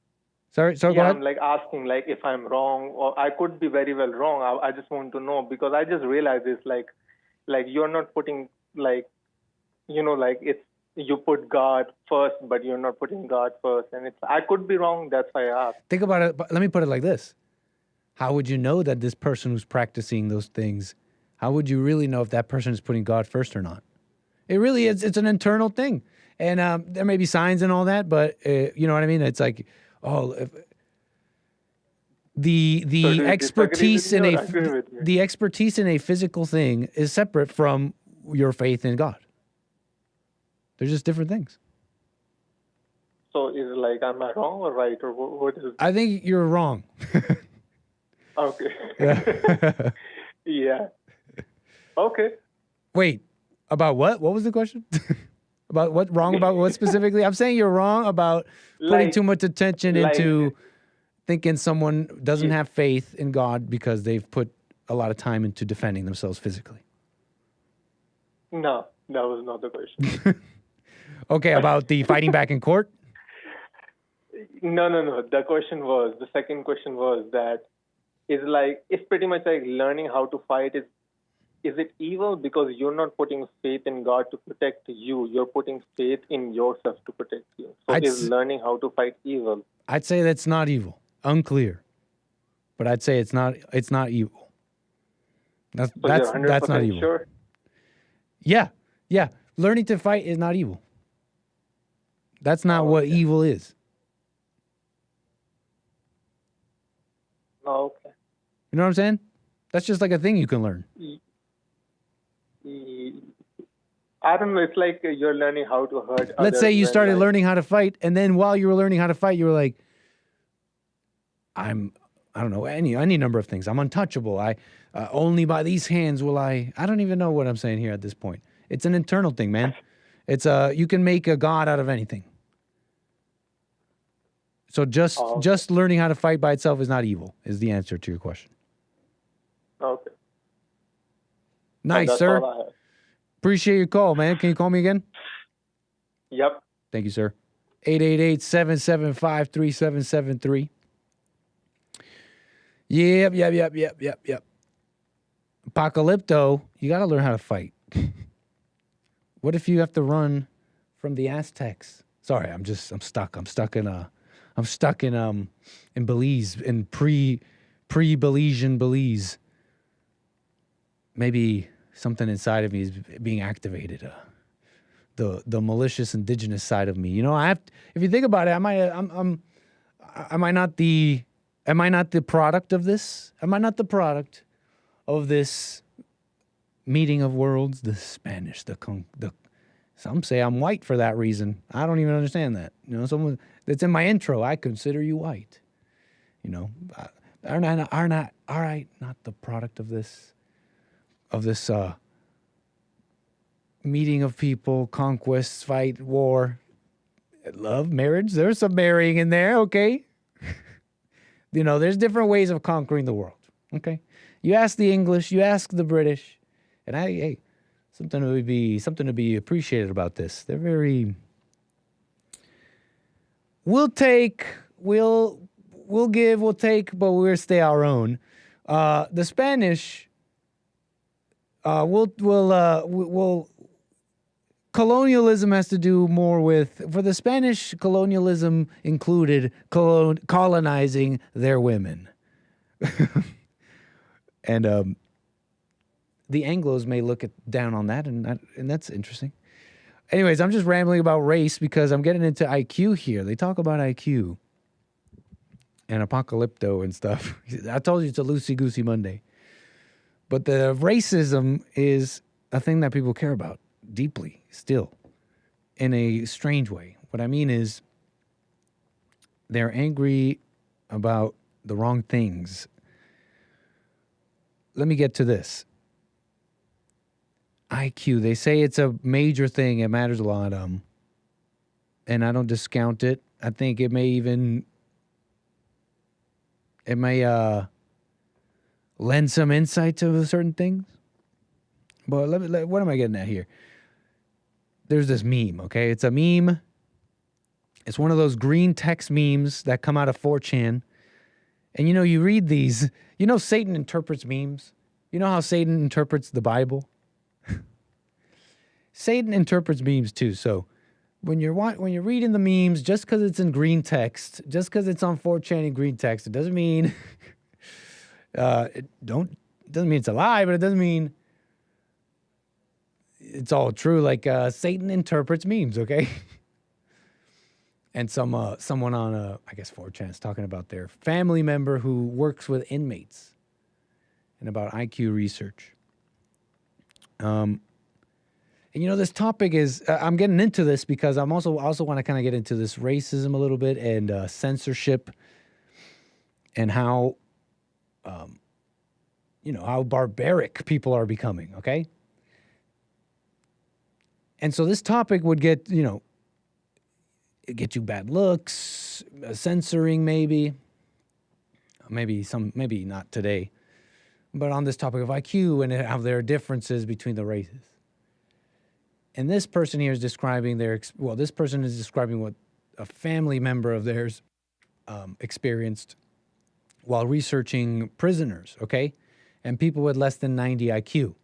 Sorry, go ahead. I'm like asking like if I'm wrong, or I could be very well wrong. I just want to know, because I just realized this like you're not putting like, like it's, you put God first, but you're not putting God first, and I could be wrong. That's why I asked. Think about it. But let me put it like this: how would you know that this person who's practicing those things? How would you really know if that person is putting God first or not? It really is. It's an internal thing, and there may be signs and all that, but you know what I mean. It's like, the expertise in the expertise in a physical thing is separate from your faith in God. They're just different things. So is it like, am I wrong or right, or what is it? I think you're wrong. Okay. Yeah. Yeah. Okay. Wait, about what? What was the question? About what? Wrong about what specifically? I'm saying you're wrong about putting too much attention into thinking someone doesn't have faith in God because they've put a lot of time into defending themselves physically. No, that was not the question. Okay, about the fighting back in court? No. The second question was that it's pretty much like learning how to fight is is it evil because you're not putting faith in God to protect you? You're putting faith in yourself to protect you. So is learning how to fight evil? I'd say that's not evil. Unclear. But I'd say it's not evil. That's not evil. Sure? Yeah. Learning to fight is not evil. That's not what evil is. Oh, okay. You know what I'm saying? That's just like a thing you can learn. I don't know. It's like you're learning how to hurt others. Let's say you started learning how to fight, and then while you were learning how to fight, you were like, I don't know, any number of things. I'm untouchable. Only by these hands will I don't even know what I'm saying here at this point. It's an internal thing, man. It's you can make a god out of anything. So just learning how to fight by itself is not evil, is the answer to your question. Okay. Nice, sir. Appreciate your call, man. Can you call me again? Yep. Thank you, sir. 888-775-3773. Yep. Apocalypto, you got to learn how to fight. What if you have to run from the Aztecs? Sorry, I'm stuck. I'm stuck in Belize, in pre-Belizean Belize. Maybe something inside of me is being activated. The malicious indigenous side of me. You know, if you think about it, am I not the product of this? Am I not the product of this meeting of worlds? The Spanish, some say I'm white for that reason. I don't even understand that. You know, someone that's in my intro. I consider you white. You know, are not all right? Not the product of this meeting of people, conquests, fight, war, love, marriage. There's some marrying in there, okay? You know, there's different ways of conquering the world, okay? You ask the English, you ask the British, and hey, something to be appreciated about this. They're very. We'll take, we'll give, we'll take, but we'll stay our own. The Spanish. Colonialism has to do more with, for the Spanish, colonialism included colonizing their women. And the Anglos may look down on that, and that's interesting. Anyways, I'm just rambling about race because I'm getting into IQ here. They talk about IQ and apocalypto and stuff. I told you it's a loosey-goosey Monday. But the racism is a thing that people care about deeply still in a strange way. What I mean is they're angry about the wrong things. Let me get to this. IQ, they say it's a major thing. It matters a lot. And I don't discount it. I think it may lend some insight to certain things. But what am I getting at here? There's this meme, okay? It's a meme. It's one of those green text memes that come out of 4chan. And you know, you read these. You know Satan interprets memes? You know how Satan interprets the Bible? Satan interprets memes too. So when you're reading the memes, just because it's in green text, just because it's on 4chan in green text, it doesn't mean it doesn't mean it's a lie, but it doesn't mean it's all true. Like Satan interprets memes, okay? And someone on I guess 4chan is talking about their family member who works with inmates and about IQ research. And you know, this topic is I'm getting into this because I'm also want to kind of get into this racism a little bit and censorship and how how barbaric people are becoming, okay? And so this topic would get, get you bad looks, censoring maybe not today, but on this topic of IQ and how there are differences between the races. And this person here is describing this person is describing what a family member of theirs experienced while researching prisoners, okay? And people with less than 90 IQ.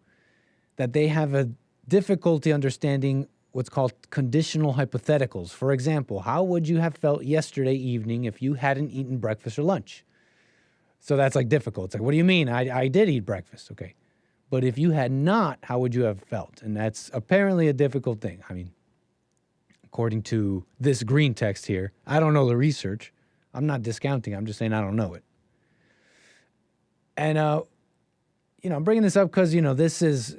that they have a difficulty understanding what's called conditional hypotheticals. For example, how would you have felt yesterday evening if you hadn't eaten breakfast or lunch? So that's like difficult. It's like, what do you mean? I did eat breakfast. Okay. But if you had not, how would you have felt? And that's apparently a difficult thing. I mean, according to this green text here, I don't know the research. I'm not discounting. I'm just saying I don't know it. And, I'm bringing this up because, this is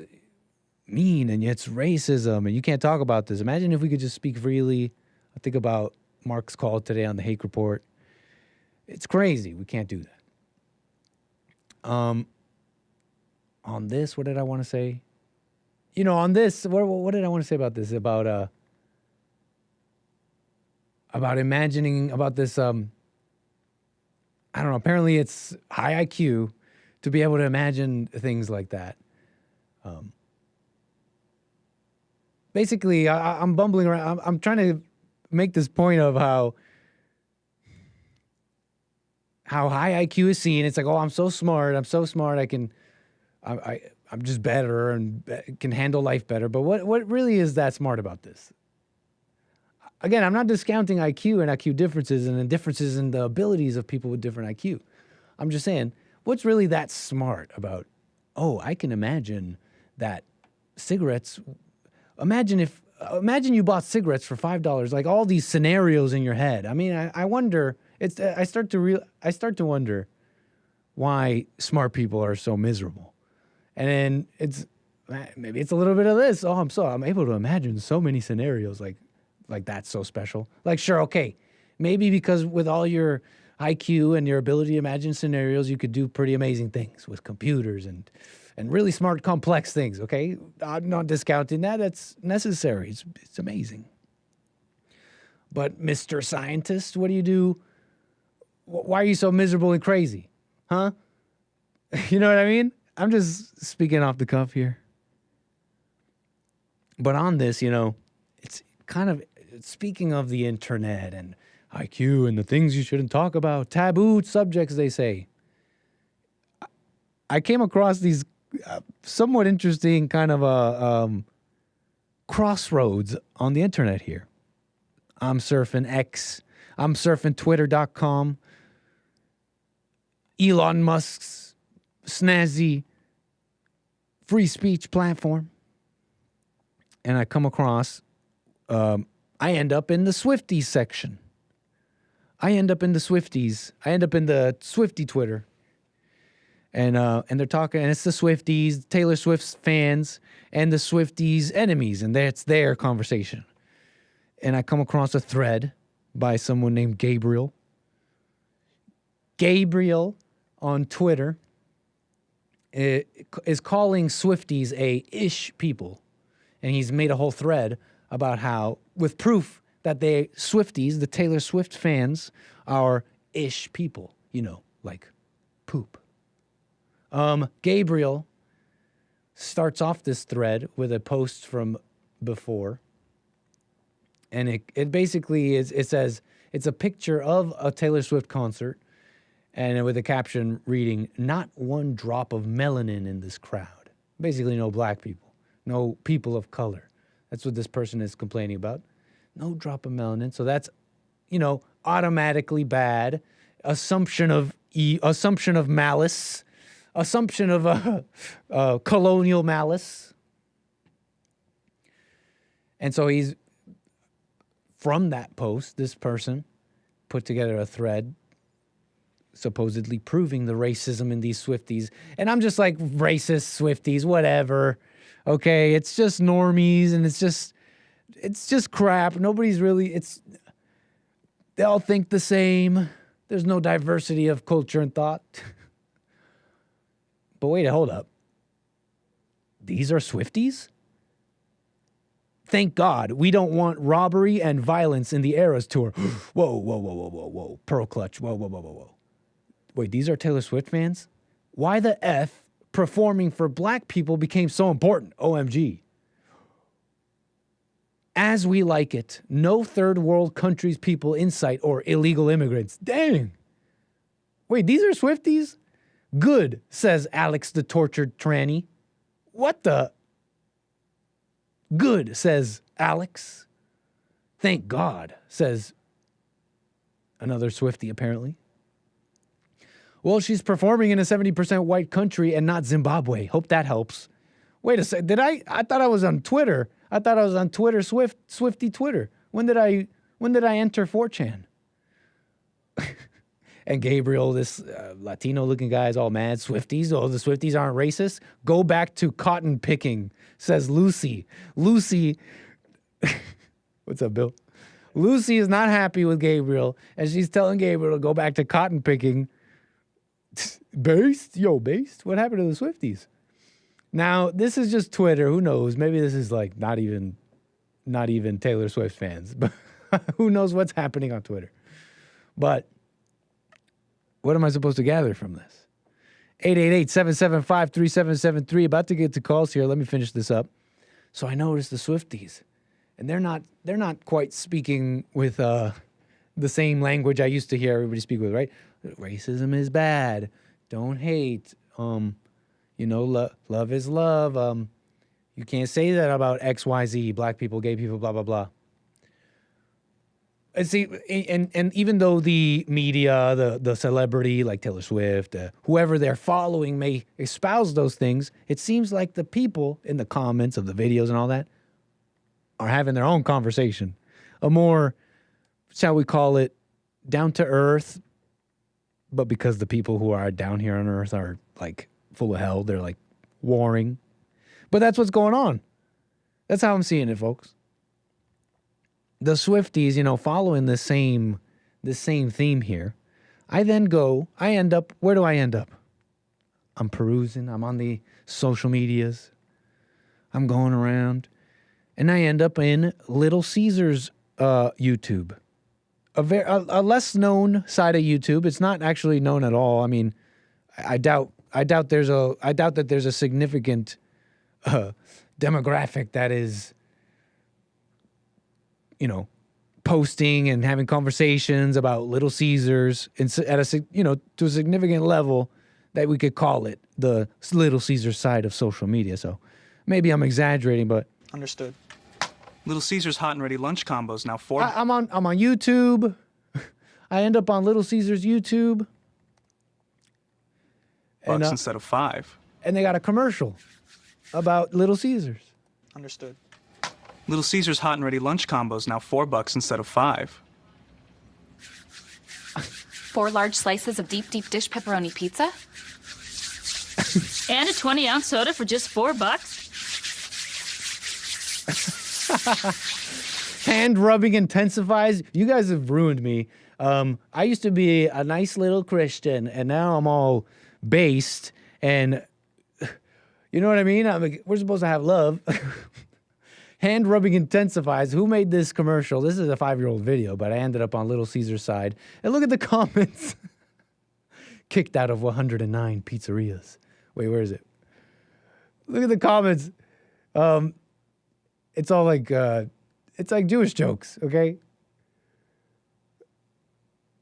mean and it's racism and you can't talk about this. Imagine if we could just speak freely. I think about Mark's call today on the Hake Report. It's crazy. We can't do that. On this, what did I want to say? On this, what did I want to say about this? About imagining, about this, I don't know, apparently it's high IQ to be able to imagine things like that. Basically, I'm bumbling around. I'm trying to make this point of how high IQ is seen. It's like, oh, I'm so smart. I'm just better and can handle life better. But what really is that smart about this? Again, I'm not discounting IQ and IQ differences and the differences in the abilities of people with different IQ. I'm just saying, what's really that smart about, I can imagine that cigarettes... Imagine you bought cigarettes for $5, like all these scenarios in your head. I mean, I wonder, I start to wonder why smart people are so miserable. And then maybe it's a little bit of this. I'm able to imagine so many scenarios like that's so special. Like, sure, okay, maybe because with all your IQ and your ability to imagine scenarios, you could do pretty amazing things with computers and really smart, complex things, okay? I'm not discounting that. That's necessary. It's amazing. But Mr. Scientist, what do you do? Why are you so miserable and crazy? Huh? You know what I mean? I'm just speaking off the cuff here. But on this, it's kind of, speaking of the internet and IQ and the things you shouldn't talk about, taboo subjects, they say. I came across these somewhat interesting kind of crossroads on the internet here. I'm surfing X. I'm surfing Twitter.com. Elon Musk's snazzy free speech platform. And I come across, I end up in the Swifties section. I end up in the Swiftie Twitter. And they're talking, and it's the Swifties, Taylor Swift's fans, and the Swifties' enemies, and that's their conversation. And I come across a thread by someone named Gabriel. Gabriel on Twitter is calling Swifties a ish people. And he's made a whole thread about how, with proof that Swifties, the Taylor Swift fans, are ish people, like poop. Gabriel starts off this thread with a post from before. And it basically it says, it's a picture of a Taylor Swift concert and with a caption reading, "Not one drop of melanin in this crowd." Basically, no black people, no people of color. That's what this person is complaining about. No drop of melanin. So that's, automatically bad. Assumption of malice. Assumption of colonial malice. And so from that post, this person put together a thread supposedly proving the racism in these Swifties. And I'm just like, racist Swifties, whatever. Okay, it's just normies and it's just crap. Nobody's really, they all think the same. There's no diversity of culture and thought. But wait, hold up. These are Swifties? Thank God we don't want robbery and violence in the Eras tour. Whoa. Pearl clutch. Whoa. Wait, these are Taylor Swift fans? Why the F performing for black people became so important? OMG. As we like it. No third world countries, people in sight, or illegal immigrants. Dang. Wait, these are Swifties? Good, says Alex the tortured tranny. What the? Good, says Alex. Thank God, says another Swiftie, apparently. Well, she's performing in a 70% white country and not Zimbabwe. Hope that helps. Wait a sec. I thought I was on Twitter. I thought I was on Twitter, Swiftie Twitter. When did I enter 4chan? And Gabriel, this Latino-looking guy, is all mad. Swifties, oh, the Swifties aren't racist. Go back to cotton picking, says Lucy. Lucy, what's up, Bill? Lucy is not happy with Gabriel, and she's telling Gabriel to go back to cotton picking. Based? Yo, based? What happened to the Swifties? Now, this is just Twitter. Who knows? Maybe this is like not even Taylor Swift fans, but who knows what's happening on Twitter. But what am I supposed to gather from this? 888-775-3773. About to get to calls here. Let me finish this up. So I noticed the Swifties, and they're not quite speaking with the same language I used to hear everybody speak with, right? Racism is bad. Don't hate. Love is love. You can't say that about XYZ, black people, gay people, blah, blah, blah. And see, and even though the media, the celebrity like Taylor Swift, whoever they're following may espouse those things, it seems like the people in the comments of the videos and all that are having their own conversation. A more, shall we call it, down to earth, but because the people who are down here on earth are like full of hell, they're like warring. But that's what's going on. That's how I'm seeing it, folks. The Swifties, following the same theme here. I end up, where do I end up? I'm perusing, I'm on the social medias. I'm going around, and I end up in Little Caesars YouTube. A less known side of YouTube. It's not actually known at all. I mean, I doubt that there's a significant demographic that is, posting and having conversations about Little Caesars at a to a significant level that we could call it the Little Caesars side of social media. So maybe I'm exaggerating, but understood. Little Caesars hot and ready lunch combos now $4. I'm on YouTube. I end up on Little Caesars YouTube. Bucks instead of $5. And they got a commercial about Little Caesars. Understood. Little Caesars hot and ready lunch combos now $4 instead of $5. 4 large slices of deep dish pepperoni pizza. And a 20-ounce soda for just $4. Hand rubbing intensifies. You guys have ruined me. I used to be a nice little Christian, and now I'm all based, and you know what I mean? We're supposed to have love. Hand rubbing intensifies. Who made this commercial? This is a 5-year-old video, but I ended up on Little Caesar's side. And look at the comments. Kicked out of 109 pizzerias. Wait, where is it? Look at the comments. It's all like, it's like Jewish jokes, okay?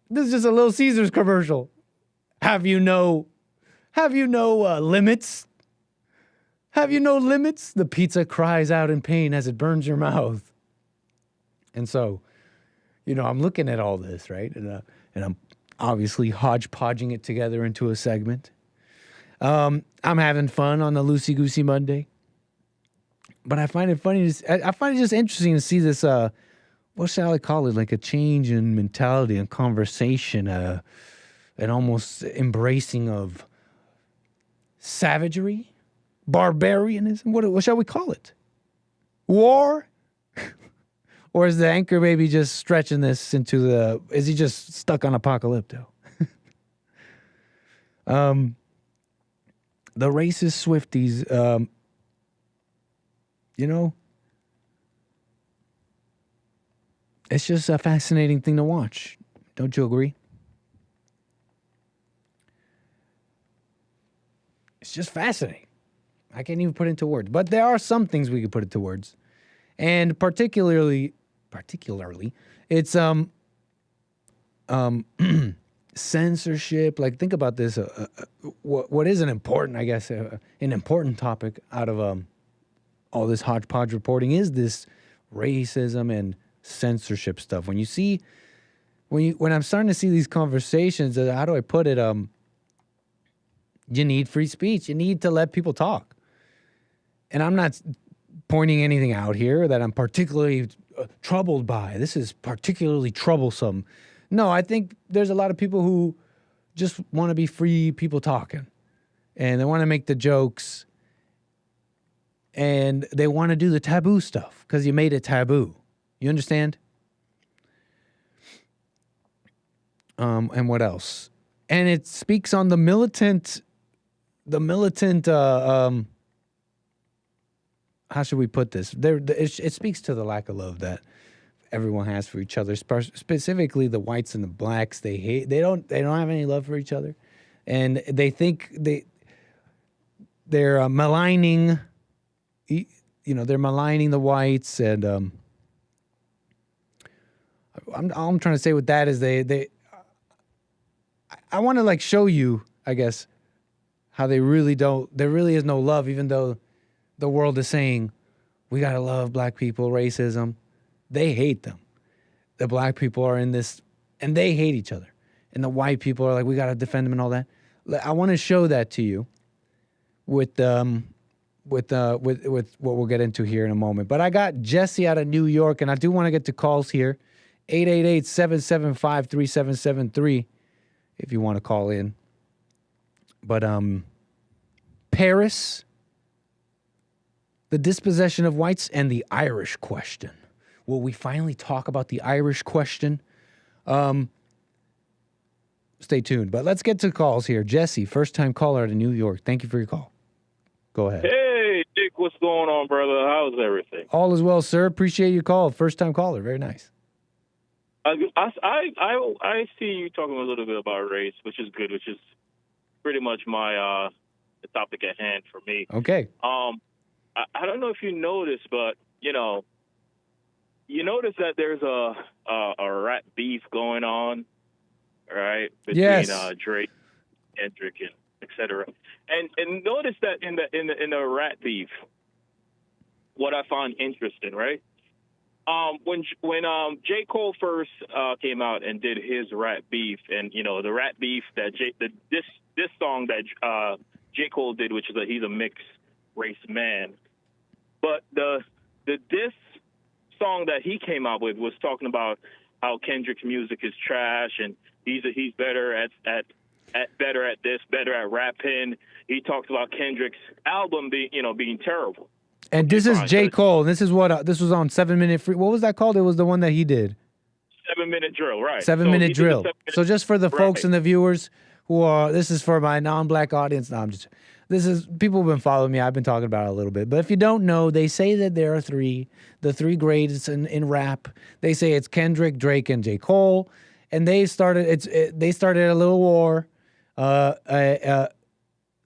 This is just a Little Caesars commercial. Have you no limits? Have you no limits? The pizza cries out in pain as it burns your mouth. And so, I'm looking at all this, right? And I'm obviously hodgepodging it together into a segment. I'm having fun on the Loosey Goosey Monday. But I find it funny. I find it just interesting to see this, what shall I call it? Like a change in mentality and conversation, an almost embracing of savagery. Barbarianism? What shall we call it? War? Or is the anchor baby just stretching this into is he just stuck on Apocalypto? The racist Swifties, it's just a fascinating thing to watch. Don't you agree? It's just fascinating. I can't even put it into words. But there are some things we could put into words. And particularly, it's censorship. Like, think about this. What is an important, I guess, an important topic out of all this hodgepodge reporting is this racism and censorship stuff. When I'm starting to see these conversations, how do I put it? You need free speech. You need to let people talk. And I'm not pointing anything out here that I'm particularly troubled by. This is particularly troublesome. No, I think there's a lot of people who just want to be free people talking. And they want to make the jokes. And they want to do the taboo stuff because you made it taboo. You understand? And what else? And it speaks on the militant, how should we put this? It speaks to the lack of love that everyone has for each other, specifically the whites and the blacks. They don't have any love for each other. And they think they're maligning, they're maligning the whites. And all I'm trying to say with that is I want to like show you, I guess, how there really is no love, even though the world is saying we got to love black people, racism. They hate them. The black people are in this, and they hate each other. And the white people are like, we got to defend them and all that. I want to show that to you with what we'll get into here in a moment. But I got Jesse out of New York, and I do want to get to calls here. 888-775-3773 if you want to call in. But Paris, the dispossession of whites, and the Irish question. Will we finally talk about the Irish question? Stay tuned. But let's get to calls here. Jesse, first-time caller out of New York. Thank you for your call. Go ahead. Hey, Dick, what's going on, brother? How's everything? All is well, sir. Appreciate your call. First-time caller. Very nice. I see you talking a little bit about race, which is good, which is pretty much my the topic at hand for me. Okay. I don't know if you noticed, but you notice that there's a rat beef going on, right? Between Drake, Kendrick, and etc. And notice that in the rat beef, what I find interesting, right? When J. Cole first came out and did his rat beef, and the rat beef that this song that J. Cole did, which is he's a mixed race man, but the diss song that he came out with was talking about how Kendrick's music is trash and he's better at this, better at rapping. He talks about Kendrick's album being terrible. And this is J. Cole. This is what this was on 7 Minute Free. What was that called? It was the one that he did. 7 Minute Drill, right? 7 Minute Drill. So just for the folks and the viewers who are, this is for my non-black audience. No, this is, people have been following me. I've been talking about it a little bit. But if you don't know, they say that there are the three greats in rap. They say it's Kendrick, Drake, and J. Cole. And they started a little war.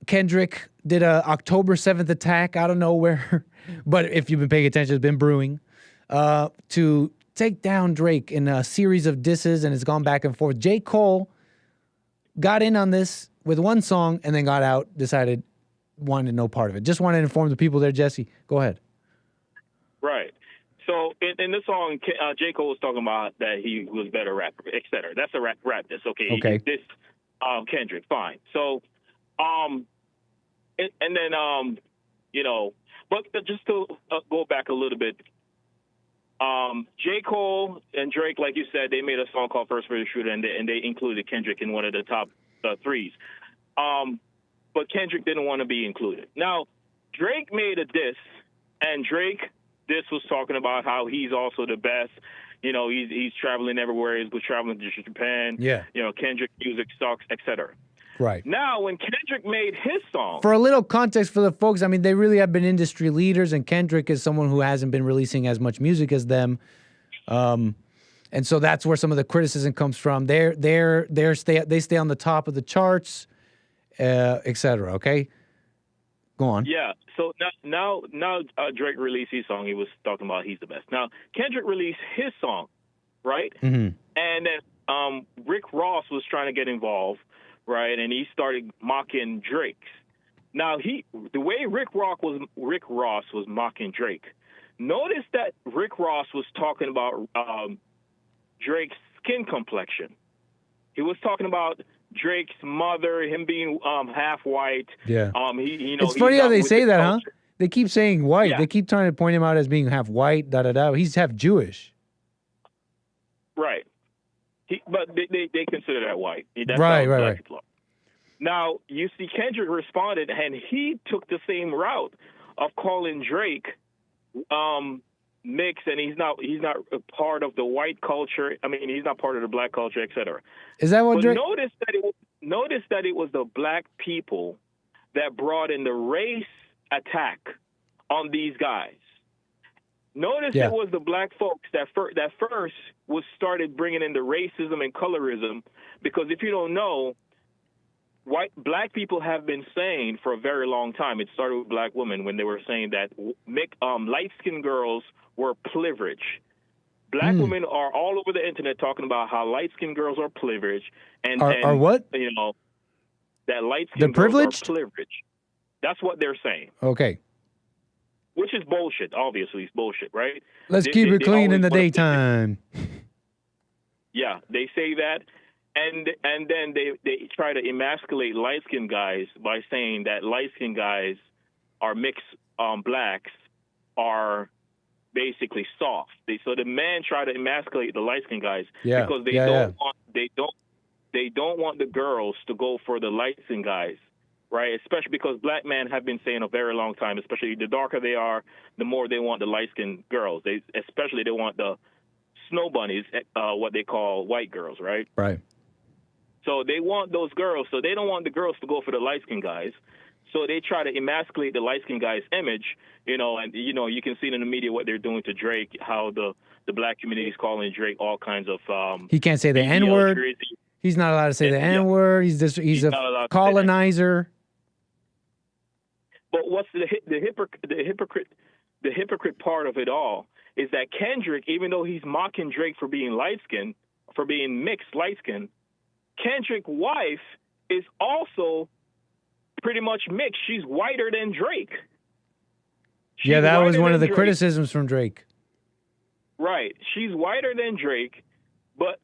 Kendrick did a October 7th attack out of nowhere. But if you've been paying attention, it's been brewing to take down Drake in a series of disses, and it's gone back and forth. J. Cole got in on this with one song and then got out, wanted no part of it. Just wanted to inform the people there. Jesse, go ahead. Right. So in the song, J. Cole was talking about that he was better rapper, et cetera. That's a rap diss. Okay. This Kendrick, fine. So, and then but just to go back a little bit, J. Cole and Drake, like you said, they made a song called First Person Shooter, and they included Kendrick in one of the top threes. But Kendrick didn't want to be included. Now, Drake made a diss, and this was talking about how he's also the best. He's traveling everywhere. He was traveling to Japan. Yeah. Kendrick music sucks, etc. Right. Now, when Kendrick made his song... For a little context for the folks, I mean, they really have been industry leaders, and Kendrick is someone who hasn't been releasing as much music as them. And so that's where some of the criticism comes from. They stay on the top of the charts, et cetera, okay? Go on. Yeah, so now Drake released his song. He was talking about he's the best. Now, Kendrick released his song, right? Mm-hmm. And then Rick Ross was trying to get involved, right? And he started mocking Drake's. Now the way Rick Ross was mocking Drake. Notice that Rick Ross was talking about Drake's skin complexion. He was talking about Drake's mother, him being half white. Yeah. It's funny how they say that, culture. huh? They keep saying white. Yeah. They keep trying to point him out as being half white. He's half Jewish. Right. But they consider that white. That's Right. how black people are. Now, you see, Kendrick responded, and he took the same route of calling Drake mixed, and he's not a part of the white culture. I mean, he's not part of the black culture, etc. Is that what Drake? Notice that it was the black people that brought in the race attack on these guys. Notice it was the black folks that first started bringing in the racism and colorism, because if you don't know, black people have been saying for a very long time, it started with black women when they were saying that light-skinned girls were privileged. Black women are all over the internet talking about how light-skinned girls are privileged. Are what? That light-skinned girls are privileged. That's what they're saying. Okay. Which is bullshit. Obviously, it's bullshit, right? Let's keep it clean in the daytime. Yeah, they say that. And then they try to emasculate light-skinned guys by saying that light-skinned guys are mixed blacks are basically soft. So the men try to emasculate the light-skinned guys because they don't want the girls to go for the light-skinned guys, right? Especially because black men have been saying a very long time, especially the darker they are, the more they want the light-skinned girls. They want the snow bunnies, what they call white girls, right? Right. So they want those girls, so they don't want the girls to go for the light-skinned guys. So they try to emasculate the light-skinned guy's image, and, you can see in the media what they're doing to Drake, how the black community is calling Drake all kinds of... he can't say the N-word. He's not allowed to say the N-word. He's a colonizer. But what's the hypocrite part of it all is that Kendrick, even though he's mocking Drake for being light-skinned, for being mixed light-skinned, Kendrick's wife is also pretty much mixed. She's whiter than Drake. That was one of the criticisms from Drake. Right. She's whiter than Drake, but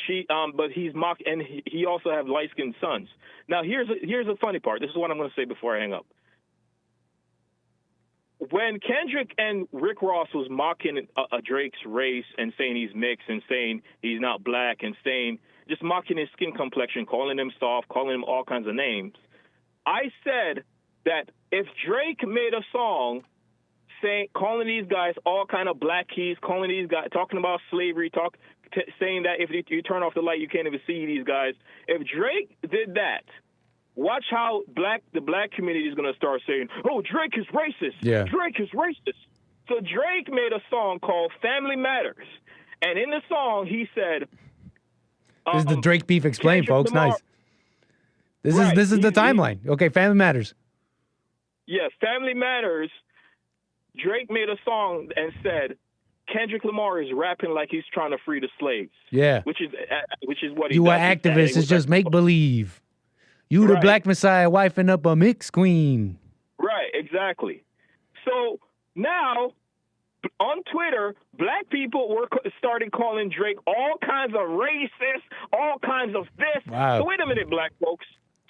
he's mocked, and he also have light-skinned sons. Now here's the funny part. This is what I'm going to say before I hang up. When Kendrick and Rick Ross was mocking Drake's race and saying he's mixed and saying he's not black and saying just mocking his skin complexion, calling him soft, calling him all kinds of names, I said that if Drake made a song calling these guys all kind of black keys, calling these guys, talking about slavery, saying that if you turn off the light, you can't even see these guys. If Drake did that, watch how the black community is going to start saying, oh, Drake is racist. Yeah. Drake is racist. So Drake made a song called Family Matters. And in the song, he said... This is the Drake Beef Explained, folks. Nice. This is the timeline. Okay, Family Matters. Yes, Family Matters. Drake made a song and said, Kendrick Lamar is rapping like he's trying to free the slaves. Yeah. Which is what he does. You are activists. It's just make-believe. You the black messiah wifing up a mixed queen. Right, exactly. So now on Twitter, black people started calling Drake all kinds of racist, all kinds of this. Wow. So wait a minute, black folks.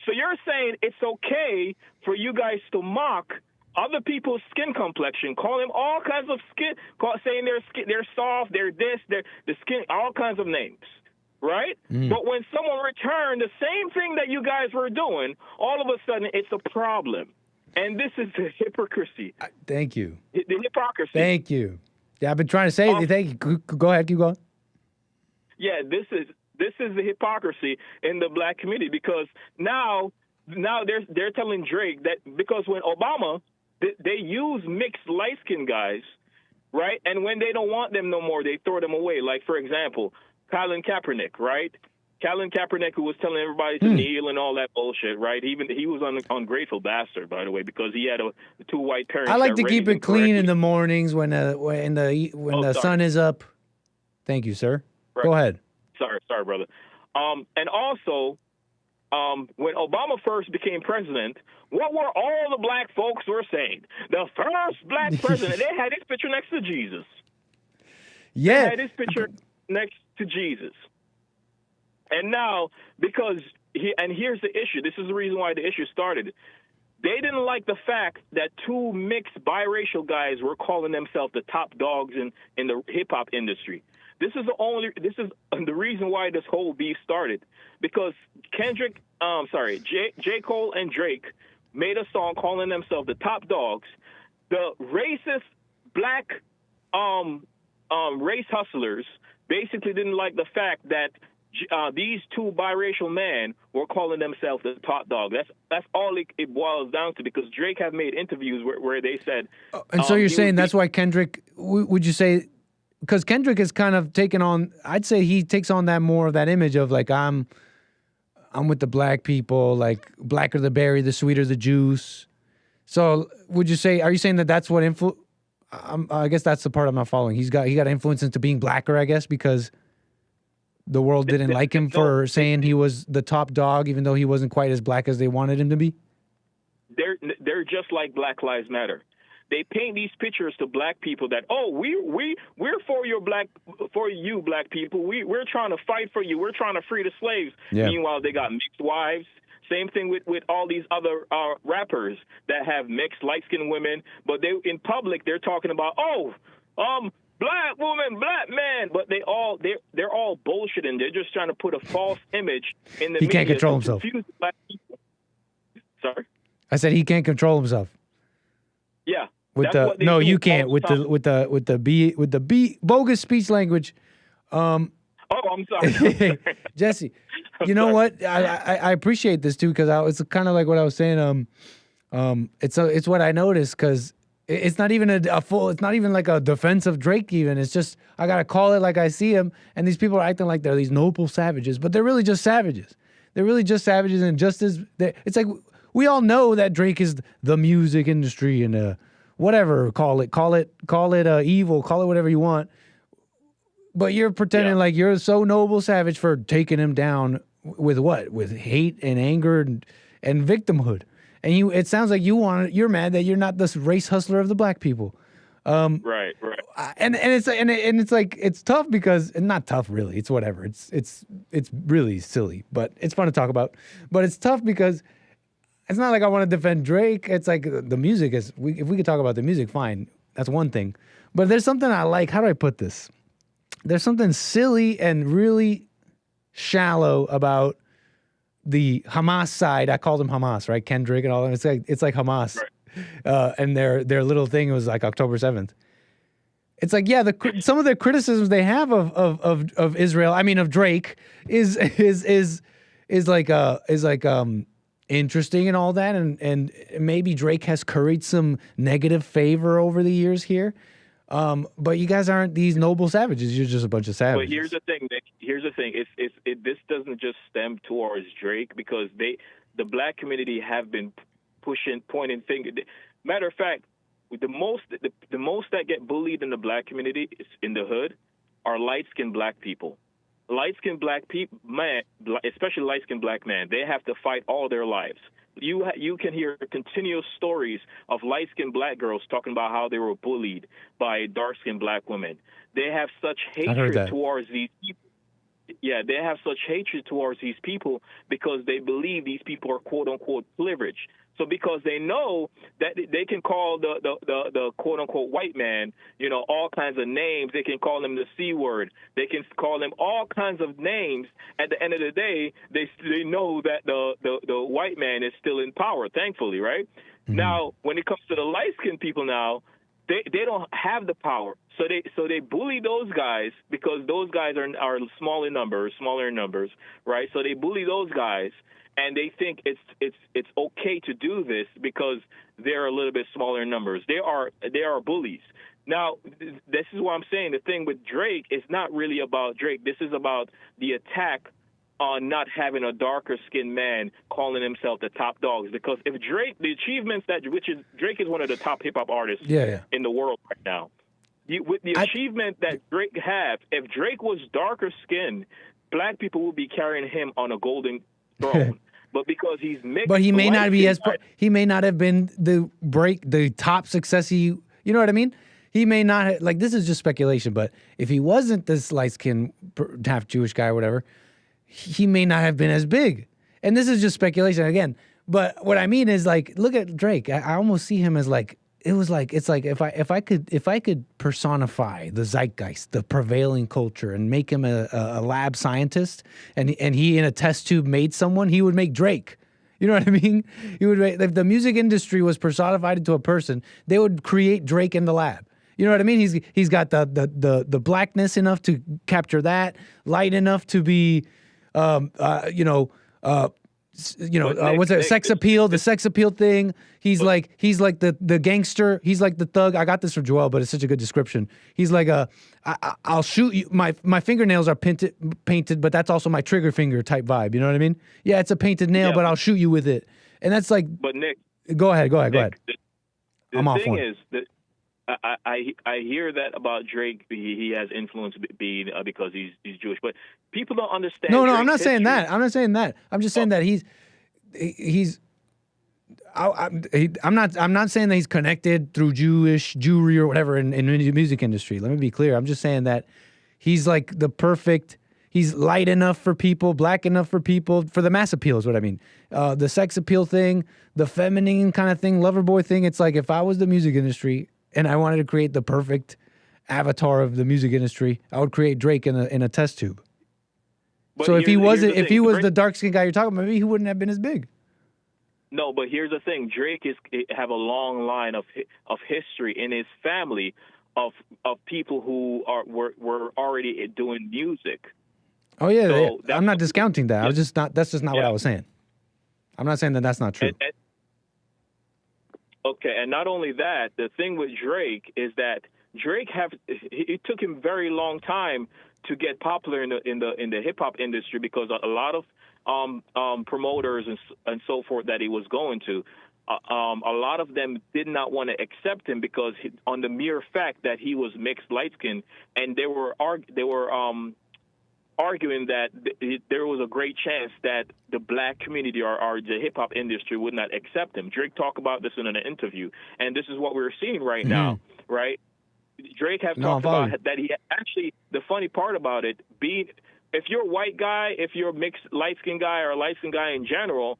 So you're saying it's okay for you guys to mock other people's skin complexion, call them all kinds of saying they're soft, they're this, they're the skin, all kinds of names. Right? But when someone returned the same thing that you guys were doing, all of a sudden it's a problem. And this is the hypocrisy. Thank you. The hypocrisy. Thank you. Yeah, I've been trying to say it. Thank you. Go ahead. Keep going. Yeah, this is the hypocrisy in the black community, because now they're telling Drake that because when Obama, they use mixed light-skinned guys, right? And when they don't want them no more, they throw them away. Like, for example, Colin Kaepernick, right? Colin Kaepernick, who was telling everybody to kneel and all that bullshit, right? He was an ungrateful bastard, by the way, because he had two white parents. I like to keep it clean in the mornings when the sun is up. Thank you, sir. Right. Go ahead. Sorry, brother. And also, when Obama first became president, what were all the black folks were saying? The first black president, they had his picture next to Jesus. Yeah. They had his picture next to Jesus. And now, because and here's the issue. This is the reason why the issue started. They didn't like the fact that two mixed biracial guys were calling themselves the top dogs in the hip hop industry. This is the reason why this whole beef started, because J. Cole and Drake made a song calling themselves the top dogs. The racist black race hustlers basically didn't like the fact that these two biracial men were calling themselves the top dog. That's all it boils down to, because Drake have made interviews where they said. And so you're saying that's why Kendrick? Would you say? Because Kendrick has kind of taken on, I'd say he takes on that more of that image of like, I'm with the black people, like blacker the berry, the sweeter the juice. So would you say, are you saying that that's what I guess that's the part I'm not following. He got influence into being blacker, I guess, because the world didn't like him for saying he was the top dog, even though he wasn't quite as black as they wanted him to be? They're just like Black Lives Matter. They paint these pictures to black people that, oh, we're for you black people. We're trying to fight for you. We're trying to free the slaves. Yeah. Meanwhile, they got mixed wives. Same thing with all these other rappers that have mixed light-skinned women, but in public they're talking about, black woman, black man, but they're all bullshitting. They're just trying to put a false image in the media. He can't control himself. Black people. Sorry? I said he can't control himself. Yeah. You can't with the bogus speech language. I'm sorry. Jesse, you know what? I appreciate this too, because it's kind of like what I was saying. It's what I noticed, because it's not even it's not even like a defense of Drake even. It's just, I gotta call it like I see him, and these people are acting like they're these noble savages, but they're really just savages. They're really just savages, and just as it's like we all know that Drake is the music industry and whatever, call it evil, call it whatever you want. But you're pretending like you're so noble savage for taking him down with what? With hate and anger and victimhood. And it sounds like you're mad that you're not this race hustler of the black people. Right. And it's like, it's tough because, and not tough really, it's whatever. It's really silly, but it's fun to talk about. But it's tough because it's not like I want to defend Drake. It's like the music if we could talk about the music, fine. That's one thing. But there's something I like. How do I put this? There's something silly and really shallow about the Hamas side. I called them Hamas, right? Kendrick and all that. It's like Hamas. Right. And their little thing was like October 7th. It's like, yeah, some of the criticisms they have of Israel, I mean of Drake, is interesting and all that, and maybe Drake has curried some negative favor over the years here. But you guys aren't these noble savages. You're just a bunch of savages. But here's the thing. This doesn't just stem towards Drake, because the black community have been pointing fingers. Matter of fact, the most that get bullied in the black community in the hood are light-skinned black people. Light-skinned black people, especially light-skinned black men, they have to fight all their lives. You can hear continuous stories of light-skinned black girls talking about how they were bullied by dark-skinned black women. They have such hatred towards these people. Yeah, they have such hatred towards these people because they believe these people are quote-unquote privileged. So because they know that they can call the quote-unquote white man, all kinds of names. They can call him the C word. They can call him all kinds of names. At the end of the day, they know that the white man is still in power, thankfully, right? Mm-hmm. Now, when it comes to the light-skinned people now, they don't have the power. So they bully those guys because those guys are smaller in numbers, right? So they bully those guys. And they think it's okay to do this because they're a little bit smaller in numbers. They are bullies. Now, this is what I'm saying. The thing with Drake is not really about Drake. This is about the attack on not having a darker skinned man calling himself the top dogs. Because if Drake, the achievements Drake is one of the top hip hop artists in the world right now. With the achievement that Drake have, if Drake was darker skinned, black people would be carrying him on a golden throne. But because he's mixed, but he may not be as light-skinned, he may not have been the top success you know what I mean? He may not have, like, this is just speculation, but if he wasn't this light-skinned, half Jewish guy or whatever, he may not have been as big. And this is just speculation again. But what I mean is, like, look at Drake. I almost see him as like, it's like if I could personify the zeitgeist, the prevailing culture, and make him a lab scientist, and he in a test tube made someone, he would make Drake. You know what I mean? He would make, if the music industry was personified into a person, they would create Drake in the lab. You know what I mean? He's got the blackness enough to capture that, light enough to be, what's that? Sex appeal, the sex appeal thing. He's like the gangster. He's like the thug. I got this from Joelle, but it's such a good description. He's like I'll shoot you. My fingernails are painted, but that's also my trigger finger type vibe. You know what I mean? Yeah, it's a painted nail, but I'll shoot you with it. And that's like. But Nick, go ahead. The I'm off thing one. is that I hear that about Drake. He has influence being because he's Jewish, but people don't understand. No, Drake's I'm not saying history. that. I'm not saying that. I'm just saying that he's. I'm not saying that he's connected through Jewry or whatever in the music industry. Let me be clear. I'm just saying that he's like the perfect. He's light enough for people, black enough for people, for the mass appeal is what I mean. The sex appeal thing, the feminine kind of thing, lover boy thing. It's like if I was the music industry and I wanted to create the perfect avatar of the music industry, I would create Drake in a test tube. But So if he was Drake, the dark skinned guy you're talking about, maybe he wouldn't have been as big. No, but here's the thing: Drake have a long line of history in his family of people who were already doing music. Oh yeah, So I'm not discounting that. I was just not. That's just not what I was saying. I'm not saying that that's not true. Okay, and not only that, the thing with Drake is that Drake it took him very long time to get popular in the hip hop industry because a lot of promoters and so forth that he was going to, a lot of them did not want to accept him because on the mere fact that he was mixed light skinned, and they were arguing that there was a great chance that the black community or the hip-hop industry would not accept him. Drake talked about this in an interview, and this is what we're seeing right now, right? Drake talked about that he actually, the funny part about it, if you're a white guy, if you're a mixed light-skinned guy or a light-skinned guy in general,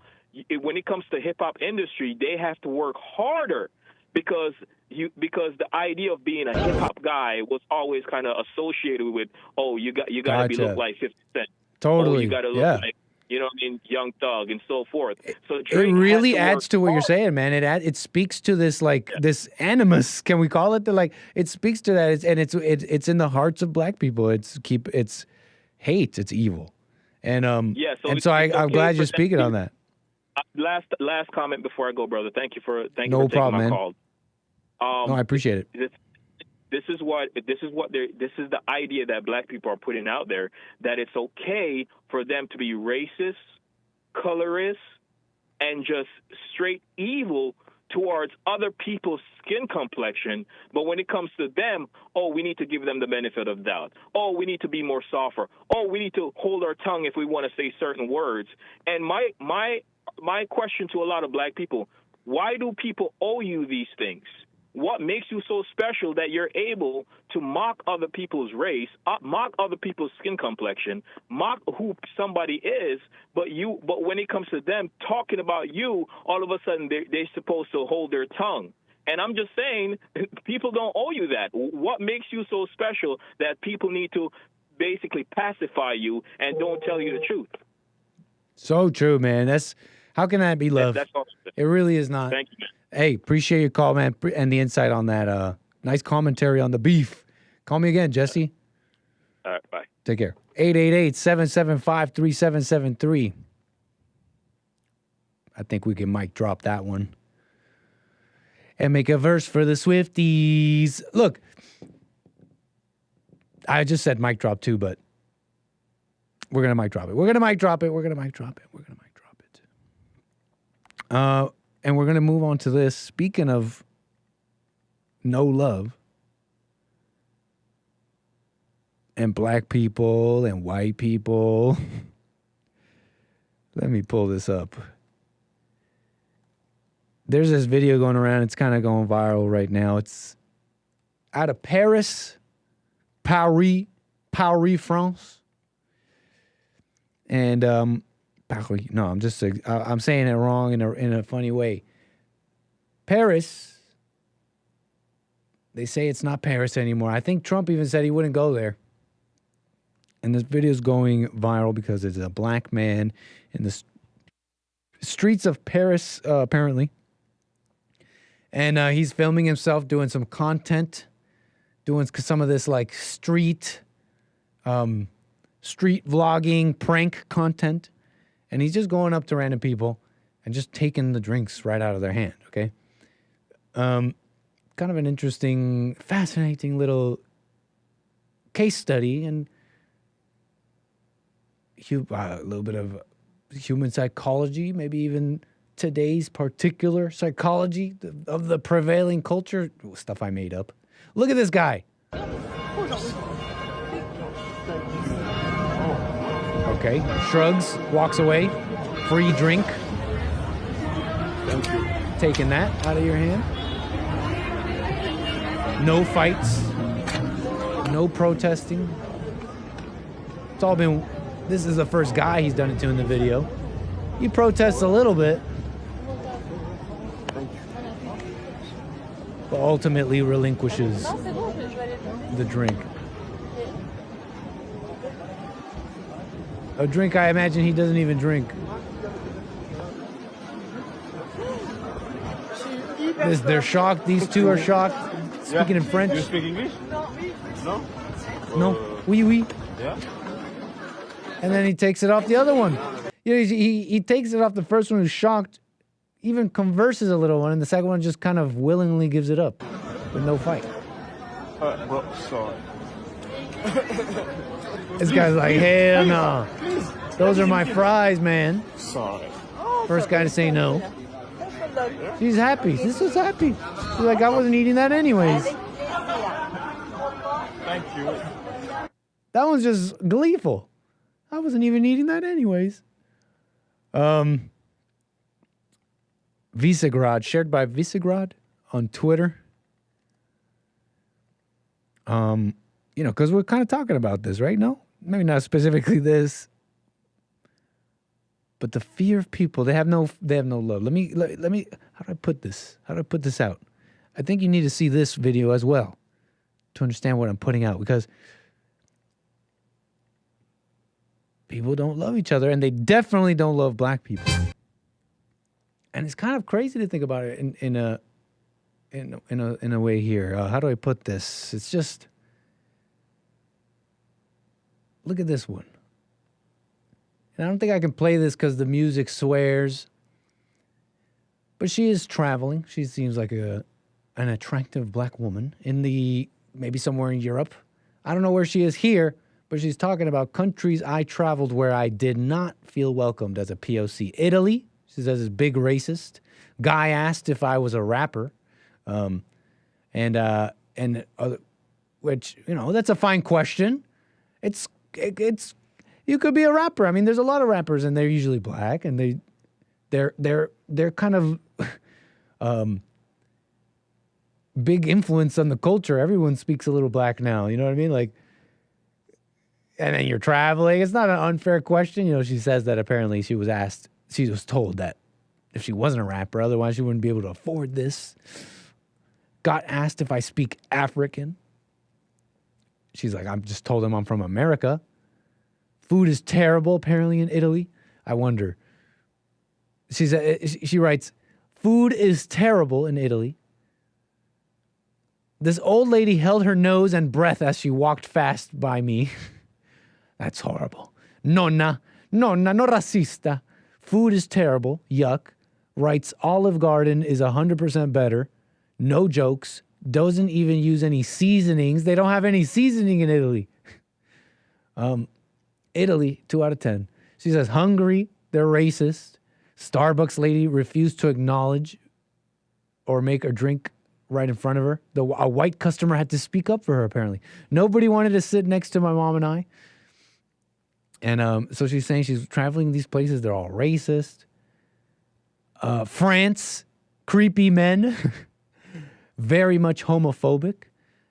when it comes to hip-hop industry, they have to work harder because the idea of being a hip hop guy was always kind of associated with, you got to be look like 50 Cent. Totally. You got to look like, you know what I mean, Young Thug and so forth. So it really adds to what you're saying, man. It speaks to this this animus, can we call it? It speaks to that, it's in the hearts of black people. It's hate, it's evil, and I'm glad you're speaking on that. Last comment before I go, brother. Thank you for taking my call. No, I appreciate it. This is the idea that black people are putting out there, that it's okay for them to be racist, colorist, and just straight evil towards other people's skin complexion. But when it comes to them, we need to give them the benefit of doubt. We need to be more softer. We need to hold our tongue if we want to say certain words. And my question to a lot of black people, why do people owe you these things? What makes you so special that you're able to mock other people's race, mock other people's skin complexion, mock who somebody is, but when it comes to them talking about you, all of a sudden they're supposed to hold their tongue. And I'm just saying, people don't owe you that. What makes you so special that people need to basically pacify you and don't tell you the truth? So true, man. How can that be love? That's all. It really is not. Thank you, man. Hey, appreciate your call, man, and the insight on that. Nice commentary on the beef. Call me again, Jesse. All right, bye. Take care. 888-775-3773. I think we can mic drop that one. And make a verse for the Swifties. Look, I just said mic drop too, but we're going to mic drop it. We're going to mic drop it. And we're going to move on to this. Speaking of no love and black people and white people, Let me pull this up. There's this video going around. It's kind of going viral right now. It's out of Paris, Paris, France. And Paris. No, I'm saying it wrong in a funny way. Paris. They say it's not Paris anymore. I think Trump even said he wouldn't go there. And this video is going viral because it's a black man in the streets of Paris, apparently. And he's filming himself doing some content, doing some of this like street vlogging, prank content. And he's just going up to random people and just taking the drinks right out of their hand, okay? Kind of an interesting, fascinating little case study and a little bit of human psychology, maybe even today's particular psychology of the prevailing culture. Stuff I made up. Look at this guy. Okay, shrugs, walks away, free drink. Thank you. Taking that out of your hand. No fights, no protesting. It's all been, this is the first guy he's done it to in the video. He protests a little bit, but ultimately relinquishes the drink. A drink I imagine he doesn't even drink. They're shocked, these two are shocked. Speaking in French. You speak English? No? No. Oui, oui. Yeah. And then he takes it off the other one. You know, he takes it off the first one who's shocked, even converses a little one, and the second one just kind of willingly gives it up with no fight. Bro, sorry. This guy's like, hell no. Those are my fries, man. Sorry. First guy to say no. She's happy. This was happy. She's like, I wasn't eating that anyways. Thank you. That one's just gleeful. I wasn't even eating that anyways. 𝒔𝒐𝒄𝒊𝒂𝒍, shared by 𝒔𝒐𝒄𝒊𝒂𝒍 on Twitter. You know, because we're kind of talking about this, right? No? Maybe not specifically this. But the fear of people, they have no love. Let me, how do I put this? How do I put this out? I think you need to see this video as well to understand what I'm putting out, because people don't love each other, and they definitely don't love black people. And it's kind of crazy to think about it in a way here. How do I put this? It's just, look at this one. And I don't think I can play this because the music swears. But she is traveling. She seems like an attractive black woman maybe somewhere in Europe. I don't know where she is here, but she's talking about countries I traveled where I did not feel welcomed as a POC. Italy, she says, is big racist. Guy asked if I was a rapper. Which, you know, that's a fine question. It's you could be a rapper. I mean, there's a lot of rappers, and they're usually black, and they're kind of big influence on the culture. Everyone speaks a little black now. You know what I mean? Like, and then you're traveling. It's not an unfair question. You know, she says that apparently she was told that if she wasn't a rapper, otherwise she wouldn't be able to afford this. Got asked if I speak African. She's like, I'm just told him I'm from America. Food is terrible, apparently, in Italy. I wonder. She writes, food is terrible in Italy. This old lady held her nose and breath as she walked fast by me. That's horrible. Nonna, no racista. Food is terrible. Yuck. Writes, Olive Garden is 100% better. No jokes. Doesn't even use any seasonings. They don't have any seasoning in Italy. Italy, 2 out of 10. She says, Hungary, they're racist. Starbucks lady refused to acknowledge or make a drink right in front of her. A white customer had to speak up for her, apparently. Nobody wanted to sit next to my mom and I. And so she's saying she's traveling these places. They're all racist. France, creepy men, very much homophobic.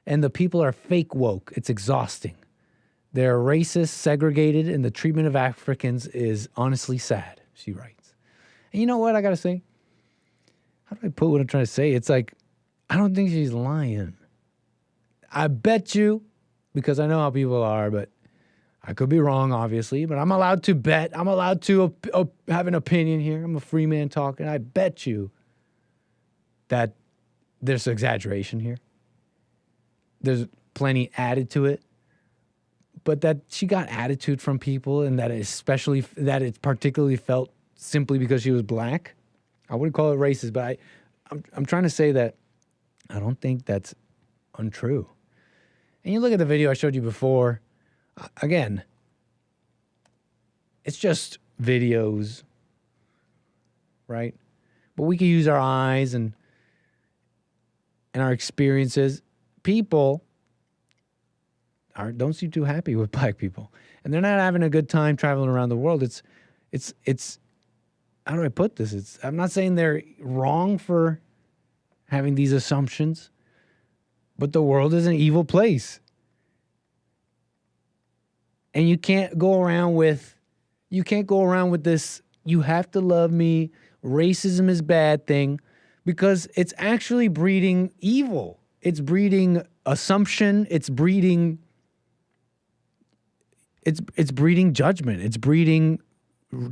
And the people are fake woke. It's exhausting. They're racist, segregated, and the treatment of Africans is honestly sad, she writes. And you know what I got to say? How do I put what I'm trying to say? It's like, I don't think she's lying. I bet you, because I know how people are, but I could be wrong, obviously, but I'm allowed to bet. I'm allowed to have an opinion here. I'm a free man talking. I bet you that there's exaggeration here. There's plenty added to it. But that she got attitude from people and that it's particularly felt simply because she was black. I wouldn't call it racist, but I'm trying to say that I don't think that's untrue. And you look at the video I showed you before, again, it's just videos, right? But we can use our eyes and our experiences. People don't seem too happy with black people, and they're not having a good time traveling around the world. It's how do I put this? I'm not saying they're wrong for having these assumptions, but the world is an evil place. And you can't go around with this, you have to love me, racism is bad thing, because it's actually breeding evil. It's breeding assumption, it's breeding judgment. It's breeding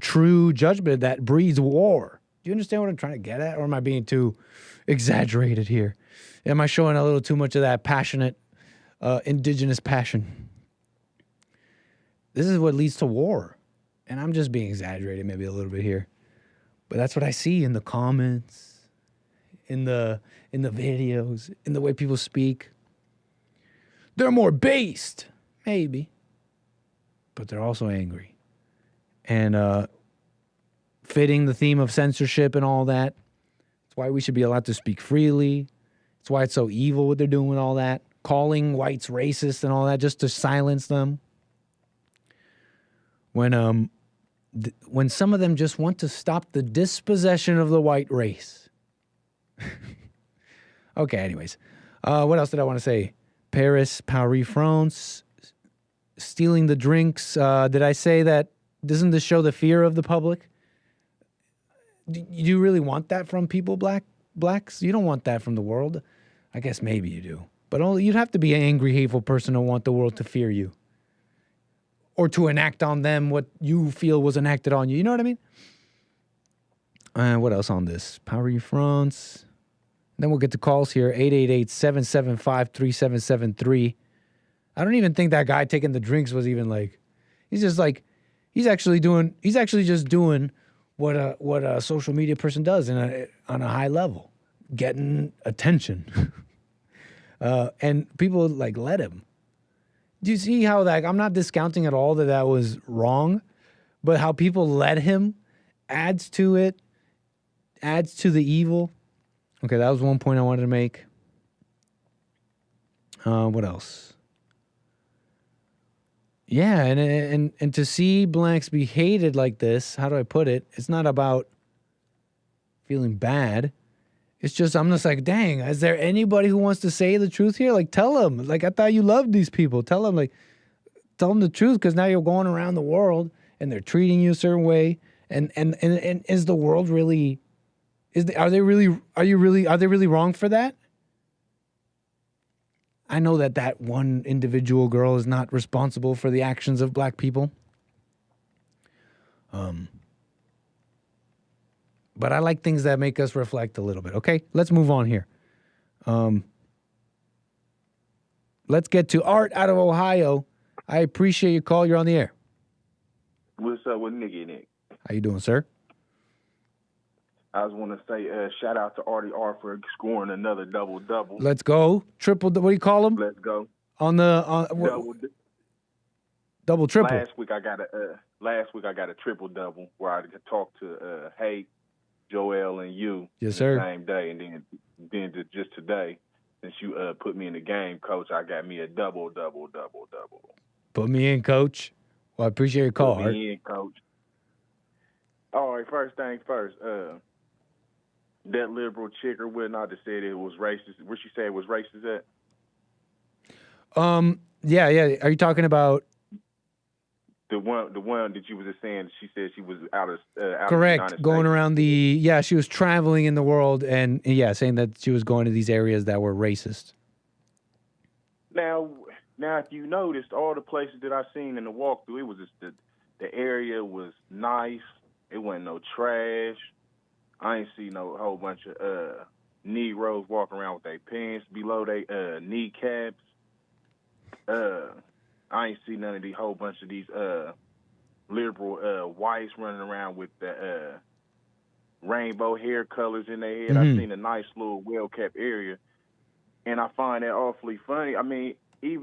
true judgment that breeds war. Do you understand what I'm trying to get at? Or am I being too exaggerated here? Am I showing a little too much of that passionate, indigenous passion? This is what leads to war. And I'm just being exaggerated maybe a little bit here. But that's what I see in the comments, in the videos, in the way people speak. They're more based, maybe. But they're also angry. And fitting the theme of censorship and all that. That's why we should be allowed to speak freely. That's why it's so evil what they're doing with all that. Calling whites racist and all that just to silence them. When some of them just want to stop the dispossession of the white race. Okay, anyways. What else did I want to say? Paris, France, stealing the drinks. Did I say that? Doesn't this show the fear of the public? Do you really want that from people, blacks? You don't want that from the world. I guess maybe you do. But you'd have to be an angry, hateful person to want the world to fear you. Or to enact on them what you feel was enacted on you. You know what I mean? What else on this? Paris, France. Then we'll get to calls here. 888-775-3773. I don't even think that guy taking the drinks was even like... He's actually just doing what a social media person does on a high level. Getting attention. And people let him. Do you see how I'm not discounting at all that was wrong, but how people let him adds to it, adds to the evil. Okay, that was one point I wanted to make. What else? Yeah, and to see blacks be hated like this, how do I put it? It's not about feeling bad. It's just, I'm just like, dang, is there anybody who wants to say the truth here? Tell them. I thought you loved these people. Tell them, tell them the truth, because now you're going around the world and they're treating you a certain way. And is the world really, are they really wrong for that? I know that one individual girl is not responsible for the actions of black people. But I like things that make us reflect a little bit. Okay, let's move on here. Let's get to Art out of Ohio. I appreciate your call. You're on the air. What's up with Nick? How you doing, sir? I just want to say shout out to Artie R for scoring another double-double. Let's go. Triple, what do you call them? Let's go. Double triple. Last week I got a triple-double where I talked to Hey, Joelle, and you. Yes, sir. The same day, and then just today, since you put me in the game, Coach, I got me a double. Put me in, Coach. Well, I appreciate your call, Put Art. me in, Coach. All right, first thing first. That liberal chick or whatnot that said it was racist. Where she said it was racist at? Yeah. Are you talking about? The one that you was just saying. She said she was out of Correct. Going around she was traveling in the world and saying that she was going to these areas that were racist. Now, if you noticed, all the places that I seen in the walkthrough, it was just the area was nice. It wasn't no trash. I ain't see no whole bunch of Negroes walking around with their pants below their kneecaps. I ain't see none of the whole bunch of these liberal whites running around with the rainbow hair colors in their head. I seen a nice little well-kept area, and I find that awfully funny. I mean, I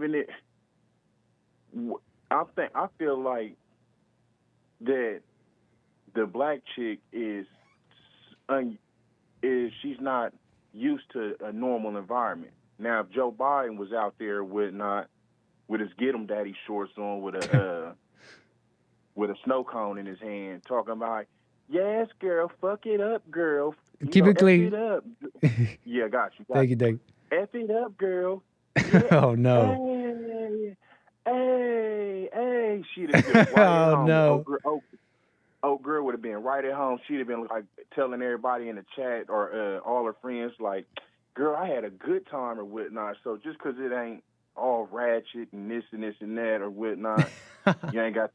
feel like that the black chick is she's not used to a normal environment. Now, if Joe Biden was out there with his get 'em daddy shorts on, with a snow cone in his hand, talking about, yes, girl, fuck it up, girl. Keep it clean. F it up. Yeah, got you. Thank you. F it up, girl. Yeah. Oh no. Hey, she'd have been right at home. No. Old girl would have been right at home. She'd have been like telling everybody in the chat or all her friends, like, girl, I had a good time or whatnot. So just because it ain't all ratchet and this and that or whatnot, you ain't got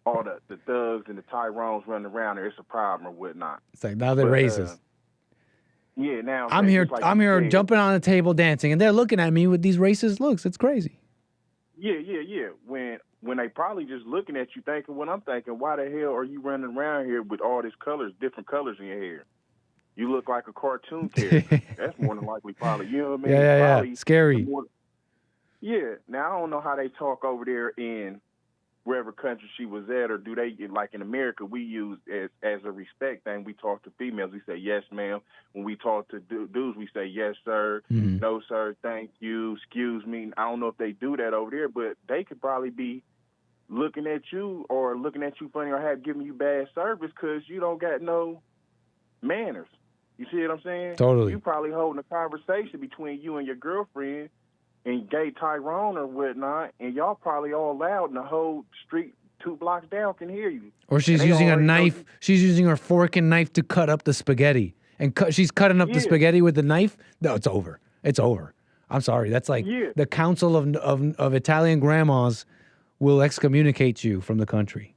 all the thugs and the Tyrones running around there. It's a problem or whatnot. It's like, now they're racist. Yeah, now I'm here. like I'm here said, jumping on the table dancing, and they're looking at me with these racist looks. It's crazy. Yeah. When they probably just looking at you thinking what I'm thinking, why the hell are you running around here with all these colors, different colors in your hair? You look like a cartoon character. That's more than likely probably, you know what I mean? Yeah. Probably Scary. Yeah. Now, I don't know how they talk over there in wherever country she was at, or do they, like in America, we use as a respect thing, we talk to females, we say, yes, ma'am. When we talk to dudes, we say, yes, sir, no, sir, thank you, excuse me. I don't know if they do that over there, but they could probably be looking at you funny or giving you bad service because you don't got no manners. You see what I'm saying? Totally. You probably holding a conversation between you and your girlfriend and gay Tyrone or whatnot, and y'all probably all loud, and the whole street 2 blocks down can hear you. Or she's using a knife. She's using her fork and knife to cut up the spaghetti, and she's cutting up the spaghetti with the knife. No, it's over. It's over. I'm sorry. That's like the Council of Italian grandmas will excommunicate you from the country.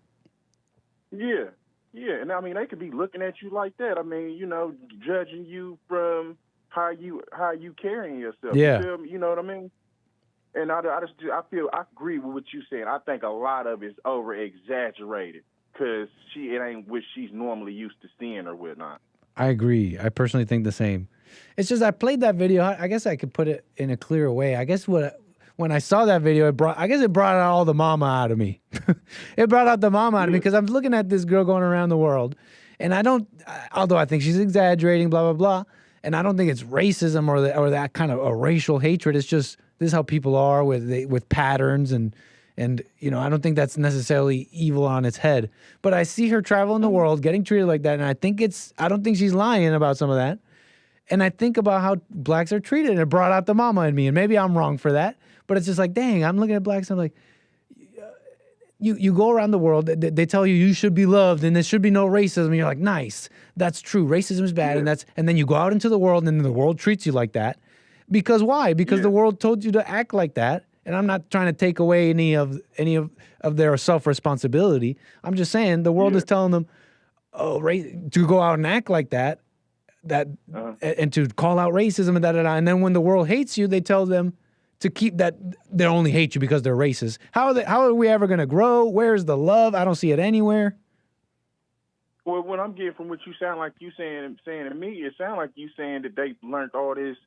Yeah, and I mean they could be looking at you like that. I mean, judging you from how you carrying yourself. Yeah. You feel me? You know what I mean? And I agree with what you saying. I think a lot of it's over exaggerated because it ain't what she's normally used to seeing or whatnot. I agree. I personally think the same. It's just I played that video. I guess I could put it in a clearer way. I guess when I saw that video, it brought out all the mama out of me. It brought out the mama out of me because I'm looking at this girl going around the world, and although I think she's exaggerating, blah blah blah, and I don't think it's racism or that kind of a racial hatred. It's just this is how people are with patterns and I don't think that's necessarily evil on its head. But I see her traveling the world, getting treated like that, and I don't think she's lying about some of that. And I think about how blacks are treated, and it brought out the mama in me. And maybe I'm wrong for that, but it's just like, dang, I'm looking at blacks, and I'm like, you go around the world, they tell you should be loved, and there should be no racism. And you're like, nice, that's true. Racism is bad, and then you go out into the world, and then the world treats you like that. Because why? Because the world told you to act like that. And I'm not trying to take away any of their self-responsibility. I'm just saying the world is telling them, to go out and act like that, and to call out racism and da-da-da. And then when the world hates you, they tell them to keep that. They only hate you because they're racist. How are we ever going to grow? Where's the love? I don't see it anywhere. Well, what I'm getting from what you sound like you saying to me, it sounds like you saying that they learned all this,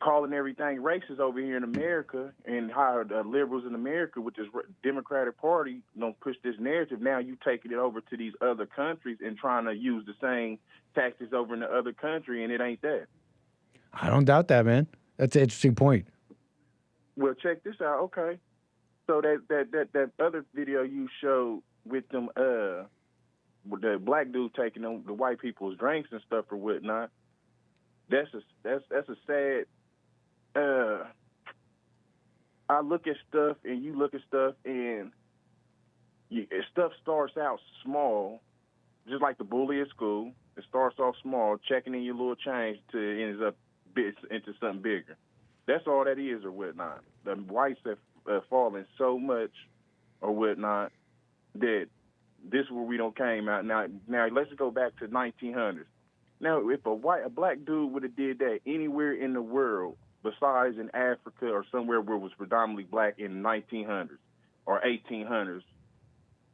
calling everything racist over here in America, and how the liberals in America with this Democratic Party don't push this narrative. Now you taking it over to these other countries and trying to use the same tactics over in the other country, and it ain't that. I don't doubt that, man. That's an interesting point. Well, check this out. Okay. So that other video you showed with them, with the black dude taking them the white people's drinks and stuff or whatnot. That's a sad. I look at stuff and you look at stuff and stuff starts out small, just like the bully at school. It starts off small, checking in your little change till it ends up into something bigger. That's all that is or whatnot. The whites have fallen so much or whatnot that this is where we don't came out. Now let's go back to 1900s. Now, if a black dude would have did that anywhere in the world besides in Africa or somewhere where it was predominantly black in the 1900s or 1800s,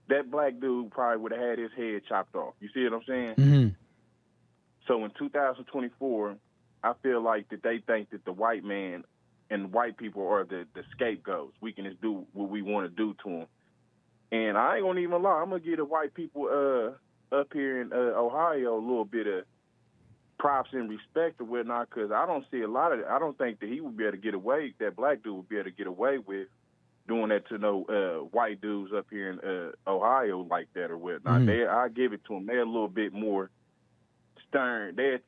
that black dude probably would have had his head chopped off. You see what I'm saying? Mm-hmm. So in 2024, I feel like that they think that the white man and white people are the scapegoats. We can just do what we want to do to them. And I ain't gonna even lie. I'm gonna give the white people up here in Ohio a little bit of props and respect or whatnot, because I don't see I don't think that he would be able to get away. That black dude would be able to get away with doing that to no white dudes up here in Ohio like that or whatnot. Mm-hmm. I give it to them. They're a little bit more stern. They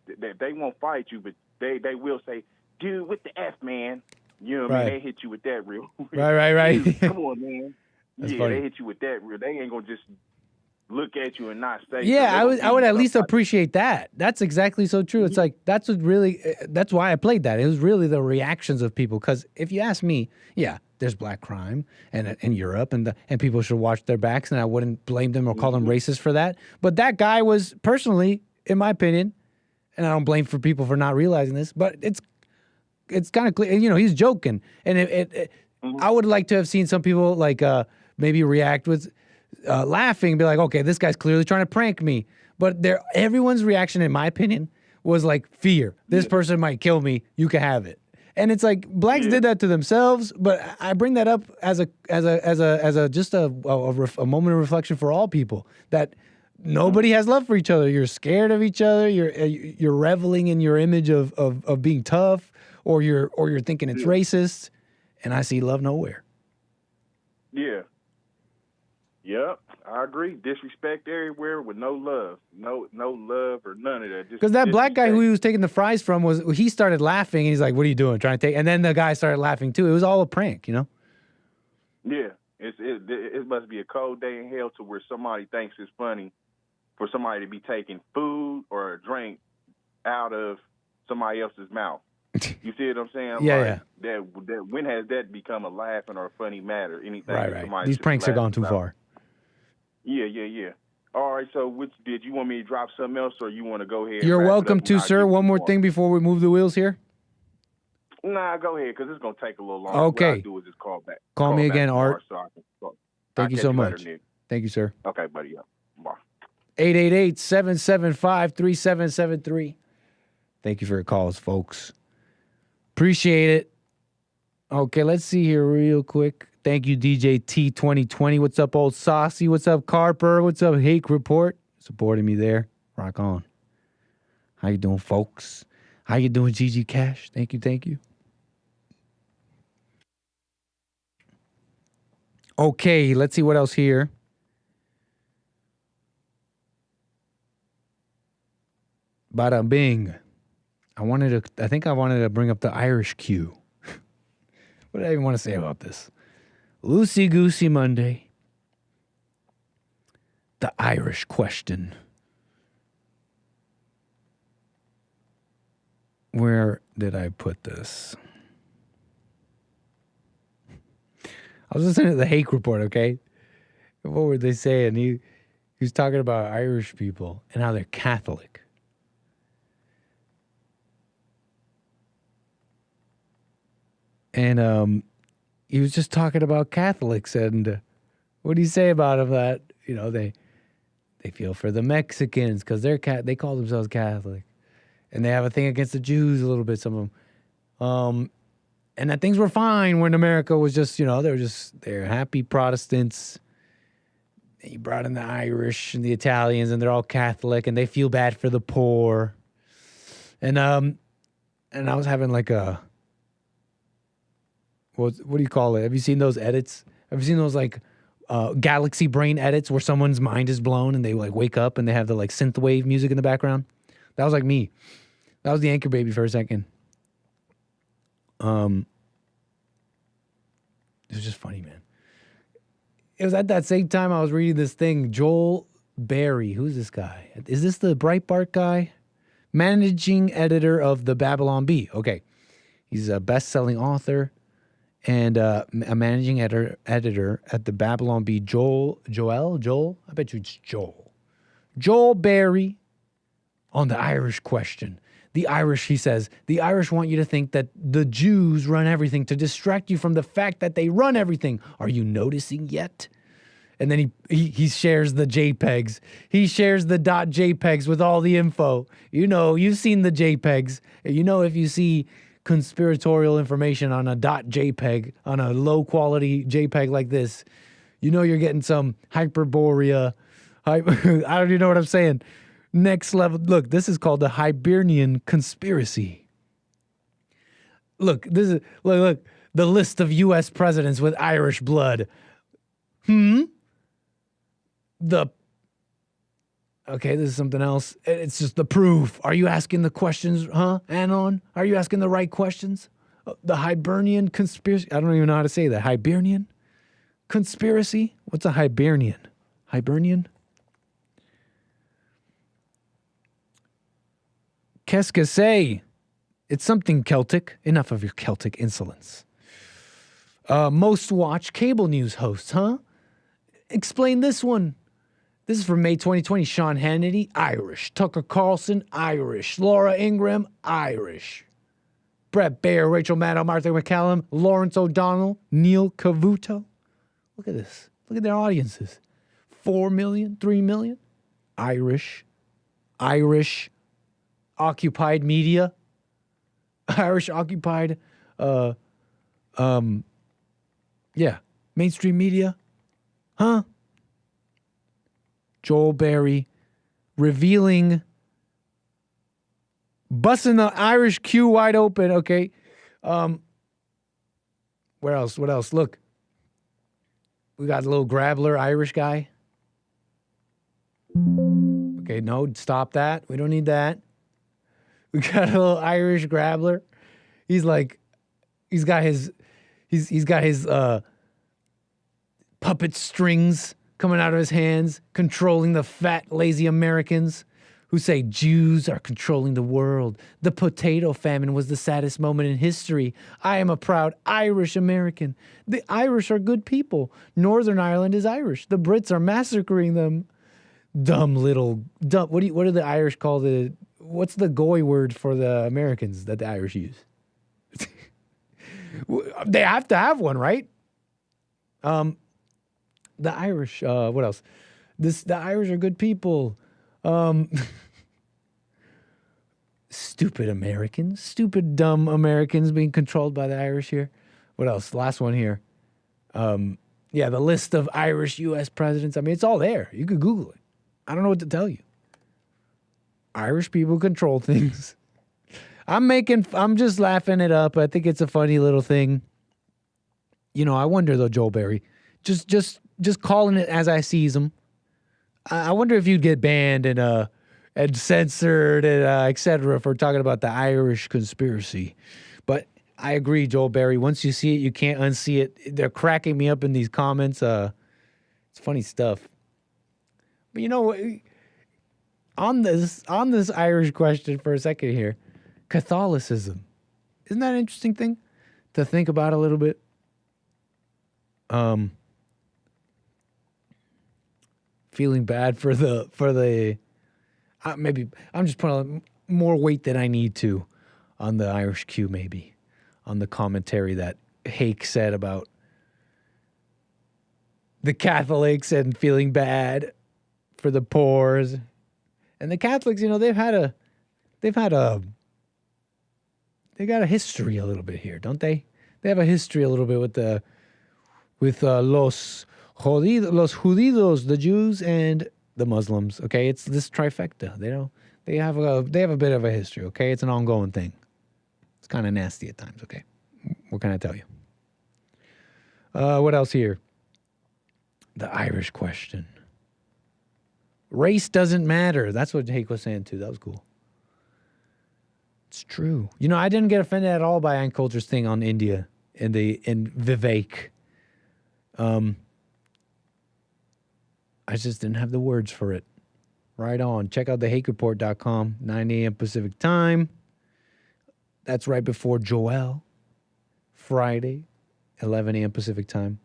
won't fight you, but they will say, "Dude, with the F, man." You know what I mean? They hit you with that real. Right. Dude, come on, man. That's yeah, funny. They hit you with that real. They ain't gonna just look at you and not say. Yeah, I would at least appreciate that. That's exactly so true. It's like that's why I played that. It was really the reactions of people. Because if you ask me, yeah, there's black crime in Europe, and people should watch their backs, and I wouldn't blame them or call them racist for that. But that guy was personally, in my opinion, and I don't blame for people for not realizing this, but it's kind of clear. You know, he's joking, and I would like to have seen some people like maybe react with laughing, be like, okay, this guy's clearly trying to prank me. But everyone's reaction, in my opinion, was like fear. This person might kill me. You can have it. And it's like blacks did that to themselves. But I bring that up as a moment of reflection for all people, that nobody has love for each other. You're scared of each other. You're reveling in your image of being tough, or you're thinking it's racist. And I see love nowhere. Yeah. Yep, I agree. Disrespect everywhere with no love. No love or none of that. Because that black guy who he was taking the fries from, he started laughing, and he's like, what are you doing? Trying to take... And then the guy started laughing too. It was all a prank, you know? Yeah. It must be a cold day in hell to where somebody thinks it's funny for somebody to be taking food or a drink out of somebody else's mouth. You see what I'm saying? Yeah. That when has that become a laughing or a funny matter? Anything? Right. These pranks are gone too far. Yeah. All right, so did you want me to drop something else, or you want to go ahead? You're welcome to, sir. One more thing before we move the wheels here. Nah, go ahead, because it's going to take a little longer. Okay. What I do is just call back. Call me again, Art. So I can talk. Thank you so much. Thank you, sir. Okay, buddy. Yeah. Bye. 888-775-3773. Thank you for your calls, folks. Appreciate it. Okay, let's see here real quick. Thank you, DJ T2020. What's up, Old Saucy? What's up, Carper? What's up, Hake Report? Supporting me there. Rock on. How you doing, folks? How you doing, GG Cash? Thank you. Okay, let's see what else here. Bada bing. I think I wanted to bring up the Irish Q. What did I even want to say about this? Loosey Goosey Monday. The Irish question. Where did I put this? I was listening to the Hake Report, okay? What were they saying? He was talking about Irish people and how they're Catholic. And he was just talking about Catholics, and what do you say about them? That they feel for the Mexicans because they call themselves Catholic, and they have a thing against the Jews a little bit. Some of them, and that things were fine when America was just they're happy Protestants. And you brought in the Irish and the Italians, and they're all Catholic, and they feel bad for the poor. And I was having like a. What do you call it? Have you seen those edits Have you seen those like galaxy brain edits where someone's mind is blown and they like wake up and they have the like synthwave music in the background? That was like me. That was the anchor baby for a second. It was just funny, man. It was at that same time I was reading this thing. Joel Berry, who's this guy? Is this the Breitbart guy? Managing editor of the Babylon Bee. Okay. He's a best-selling author and a managing editor at the Babylon Bee. Joelle? I bet you it's Joel. Joel Berry on the Irish question. The Irish, he says, the Irish want you to think that the Jews run everything to distract you from the fact that they run everything. Are you noticing yet? And then he shares the JPEGs. He shares the .jpegs with all the info. You know, you've seen the JPEGs. You know, if you see conspiratorial information on a .jpeg, on a low-quality JPEG like this, you know you're getting some Hyperborea. I don't even know what I'm saying. Next level. Look, this is called the Hibernian conspiracy. Look, this is look the list of U.S. presidents with Irish blood. Okay, this is something else. It's just the proof. Are you asking the questions, huh, Anon? Are you asking the right questions? The Hibernian conspiracy. I don't even know how to say that. Hibernian conspiracy? What's a Hibernian? Hibernian? 𝒔𝒐𝒄𝒊𝒂𝒍𝒔. It's something Celtic. Enough of your Celtic insolence. Most watched cable news hosts, huh? Explain this one. This is from May 2020. Sean Hannity, Irish. Tucker Carlson, Irish. Laura Ingraham, Irish. Brett Baer, Rachel Maddow, Martha McCallum, Lawrence O'Donnell, Neil Cavuto. Look at this. Look at their audiences. 4 million, 3 million. Irish. Occupied media. Irish occupied, mainstream media. Huh? Joel Berry revealing, busting the Irish queue wide open. Okay. Where else? What else? Look. We got a little Grabbler Irish guy. Okay, no, stop that. We don't need that. We got a little Irish Grabbler. He's got his puppet strings coming out of his hands, controlling the fat, lazy Americans who say Jews are controlling the world. The potato famine was the saddest moment in history. I am a proud Irish American. The Irish are good people. Northern Ireland is Irish. The Brits are massacring them. Dumb. What do the Irish call the? What's the goy word for the Americans that the Irish use? They have to have one, right? The Irish. What else? The Irish are good people. Stupid Americans. Stupid, dumb Americans being controlled by the Irish here. What else? Last one here. The list of Irish U.S. presidents. I mean, it's all there. You could Google it. I don't know what to tell you. Irish people control things. I'm just laughing it up. I think it's a funny little thing. You know, I wonder though, Joel Berry, just calling it as I sees them. I wonder if you'd get banned and censored and etc. for talking about the Irish conspiracy. But I agree, Joel Berry. Once you see it, you can't unsee it. They're cracking me up in these comments. It's funny stuff. But you know, on this Irish question for a second here, Catholicism. Isn't that an interesting thing to think about a little bit? Feeling bad for the maybe I'm just putting more weight than I need to on the Irish Q, maybe on the commentary that Hake said about the Catholics and feeling bad for the poor. And the Catholics, you know, they got a history a little bit here, don't they? They have a history a little bit with los judíos, the Jews, and the Muslims. Okay, it's this trifecta. They have a bit of a history. Okay, it's an ongoing thing. It's kind of nasty at times. Okay, what can I tell you? What else here? The Irish question. Race doesn't matter. That's what Hake was saying too. That was cool. It's true. You know, I didn't get offended at all by Ann Coulter's thing on India in 𝒏𝒊𝒄𝒌𝒔𝒕𝒓𝒄𝒊𝒂𝒍�. I just didn't have the words for it. Right on. Check out thehakereport.com, 9 a.m. Pacific time. That's right before Joelle. Friday, 11 a.m. Pacific time.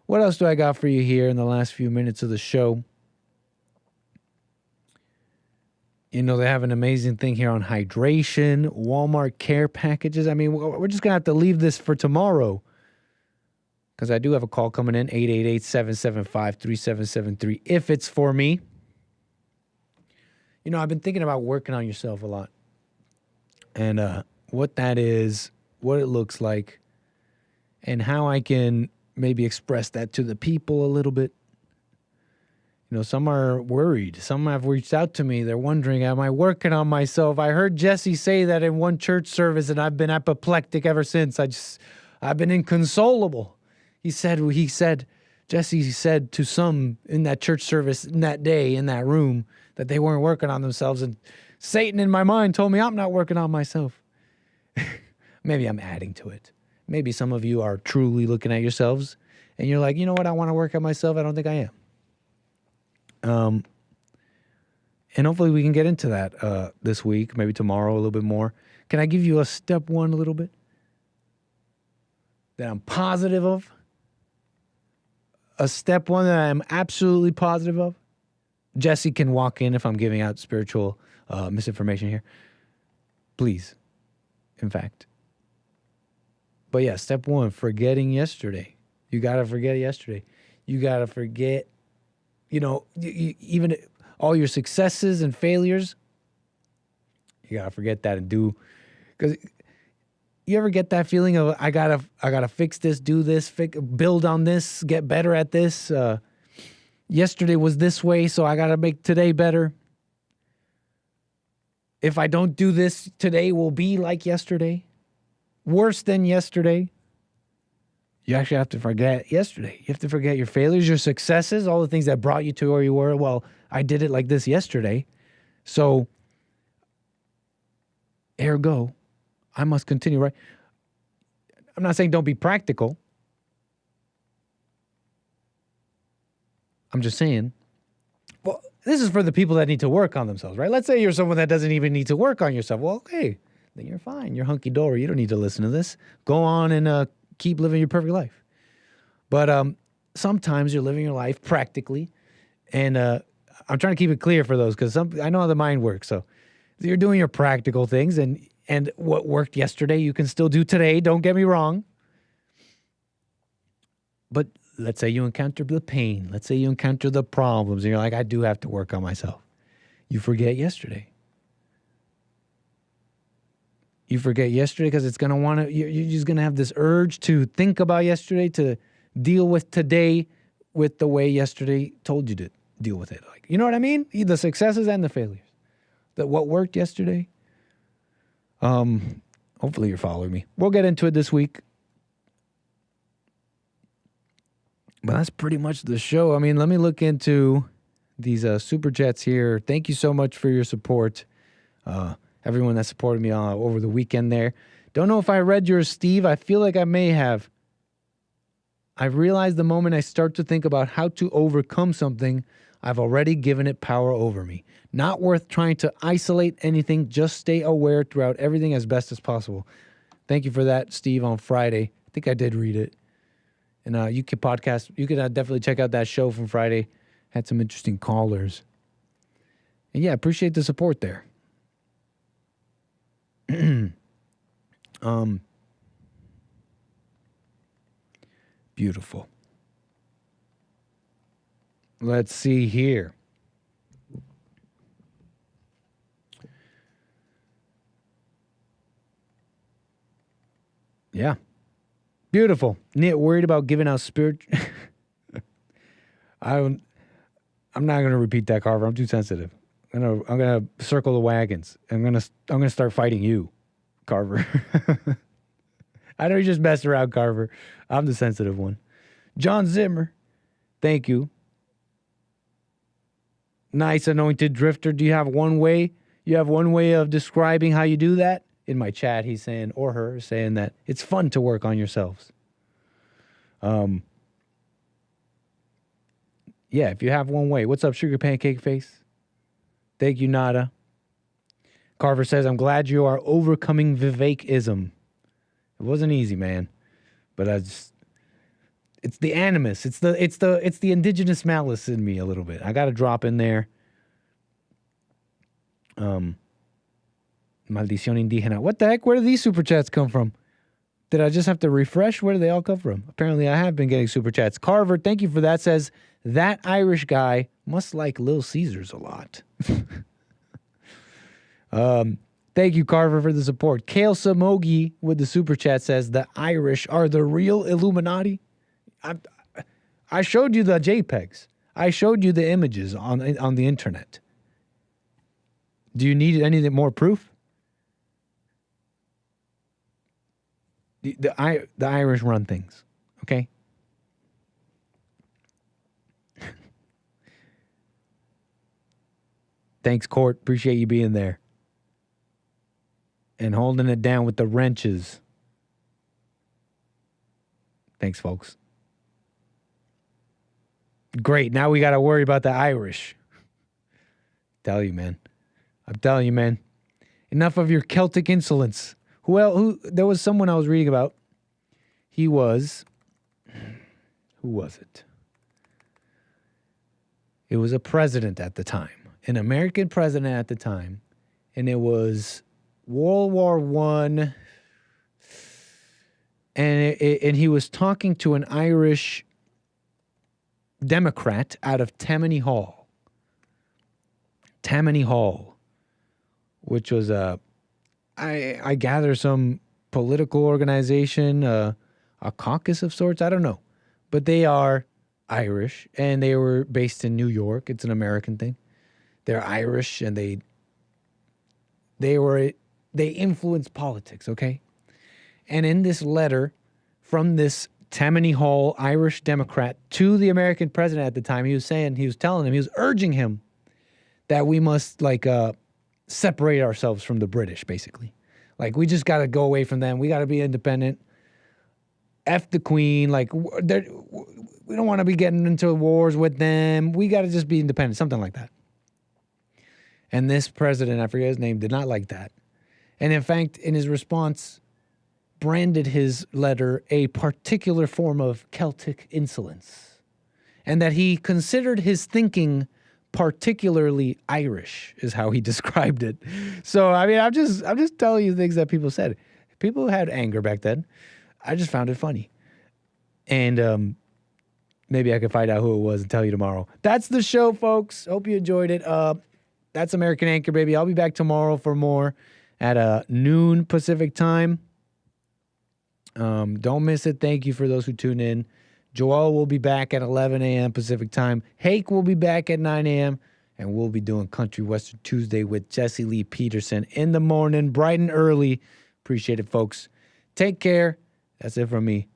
What else do I got for you here in the last few minutes of the show? You know, they have an amazing thing here on hydration, Walmart care packages. I mean, we're just going to have to leave this for tomorrow because I do have a call coming in, 888-775-3773, if it's for me. You know, I've been thinking about working on yourself a lot and what that is, what it looks like, and how I can maybe express that to the people a little bit. You know, some are worried. Some have reached out to me. They're wondering, am I working on myself? I heard Jesse say that in one church service, and I've been apoplectic ever since. I've been inconsolable. Jesse said to some in that church service in that day, in that room, that they weren't working on themselves. And Satan in my mind told me I'm not working on myself. Maybe I'm adding to it. Maybe some of you are truly looking at yourselves, and you're like, you know what? I want to work on myself. I don't think I am. And hopefully we can get into that this week, maybe tomorrow a little bit more. Can I give you a step one a little bit that I'm positive of? A step one that I'm absolutely positive of? Jesse can walk in if I'm giving out spiritual misinformation here. Please, in fact. But yeah, step one, forgetting yesterday. You got to forget yesterday. You got to forget, you know, even all your successes and failures. You got to forget that and do, because you ever get that feeling of, I gotta fix this, do this, build on this, get better at this. Yesterday was this way, so I got to make today better. If I don't do this, today will be like yesterday. Worse than yesterday. You actually have to forget yesterday. You have to forget your failures, your successes, all the things that brought you to where you were. Well, I did it like this yesterday. So, ergo, I must continue, right? I'm not saying don't be practical. I'm just saying, well, this is for the people that need to work on themselves, right? Let's say you're someone that doesn't even need to work on yourself. Well, okay, then you're fine. You're hunky-dory. You don't need to listen to this. Go on and keep living your perfect life. But sometimes you're living your life practically, and I'm trying to keep it clear for those because I know how the mind works. So you're doing your practical things, and what worked yesterday, you can still do today. Don't get me wrong. But let's say you encounter the pain. Let's say you encounter the problems, and you're like, I do have to work on myself. You forget yesterday. You forget yesterday because it's going to want to, you're just going to have this urge to think about yesterday, to deal with today with the way yesterday told you to deal with it. Like, you know what I mean? The successes and the failures. That what worked yesterday. Hopefully you're following me. We'll get into it this week. But that's pretty much the show. I mean, let me look into these super chats here. Thank you so much for your support. Everyone that supported me over the weekend there. Don't know if I read yours, Steve. I feel like I may have. I've realized the moment I start to think about how to overcome something, I've already given it power over me. Not worth trying to isolate anything. Just stay aware throughout everything as best as possible. Thank you for that, Steve, on Friday. I think I did read it. And you could definitely check out that show from Friday. Had some interesting callers. And yeah, appreciate the support there. Beautiful. Let's see here. Yeah. Beautiful. Worried about giving out spirit. I'm not going to repeat that, Carver. I'm too sensitive. I'm gonna circle the wagons. I'm gonna start fighting you, Carver. I know you just messed around, Carver. I'm the sensitive one. John Zimmer, Thank you. Nice anointed drifter. Do you have one way? You have one way of describing how you do that? In my chat, he's saying, or her, saying that it's fun to work on yourselves. Yeah, if you have one way. What's up, Sugar Pancake Face? Thank you, Nada. Carver says, I'm glad you are overcoming 𝒏𝒊𝒄𝒌𝒔𝒕𝒓𝒆𝒂𝒎. It wasn't easy, man. But it's the animus. It's the indigenous malice in me a little bit. I got to drop in there. Maldición indígena. What the heck? Where do these super chats come from? Did I just have to refresh? Where do they all come from? Apparently, I have been getting super chats. Carver, thank you for that. Says, that Irish guy must like Little Caesars a lot. Thank you, Carver, for the support. 𝒔𝒐𝒄𝒊𝒂𝒍𝒔 with the super chat says, the Irish are the real Illuminati. I showed you the JPEGs. I showed you the images on the internet. Do you need any more proof? The Irish run things, okay? Thanks, Court. Appreciate you being there. And holding it down with the wrenches. Thanks, folks. Great. Now we got to worry about the Irish. I'm telling you, man. Enough of your Celtic insolence. There was someone I was reading about. Who was it? It was a president at the time. An American president at the time. And it was World War I. And he was talking to an Irish Democrat out of Tammany Hall. Tammany Hall, which was I gather some political organization, a caucus of sorts. I don't know. But they are Irish, and they were based in New York. It's an American thing. They're Irish, and they influence politics, okay? And in this letter from this Tammany Hall Irish Democrat to the American president at the time, he was urging him that we must separate ourselves from the British, basically. Like, we just got to go away from them. We got to be independent. F the Queen. Like, we don't want to be getting into wars with them. We got to just be independent, something like that. And this president, I forget his name, did not like that. And in fact, in his response, branded his letter a particular form of Celtic insolence. And that he considered his thinking particularly Irish, is how he described it. So, I mean, I'm just telling you things that people said. People had anger back then. I just found it funny. And maybe I could find out who it was and tell you tomorrow. That's the show, folks. Hope you enjoyed it. That's American Anchor, baby. I'll be back tomorrow for more at noon Pacific time. Don't miss it. Thank you for those who tune in. Joelle will be back at 11 a.m. Pacific time. Hake will be back at 9 a.m. And we'll be doing Country Western Tuesday with Jesse Lee Peterson in the morning, bright and early. Appreciate it, folks. Take care. That's it from me.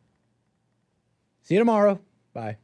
See you tomorrow. Bye.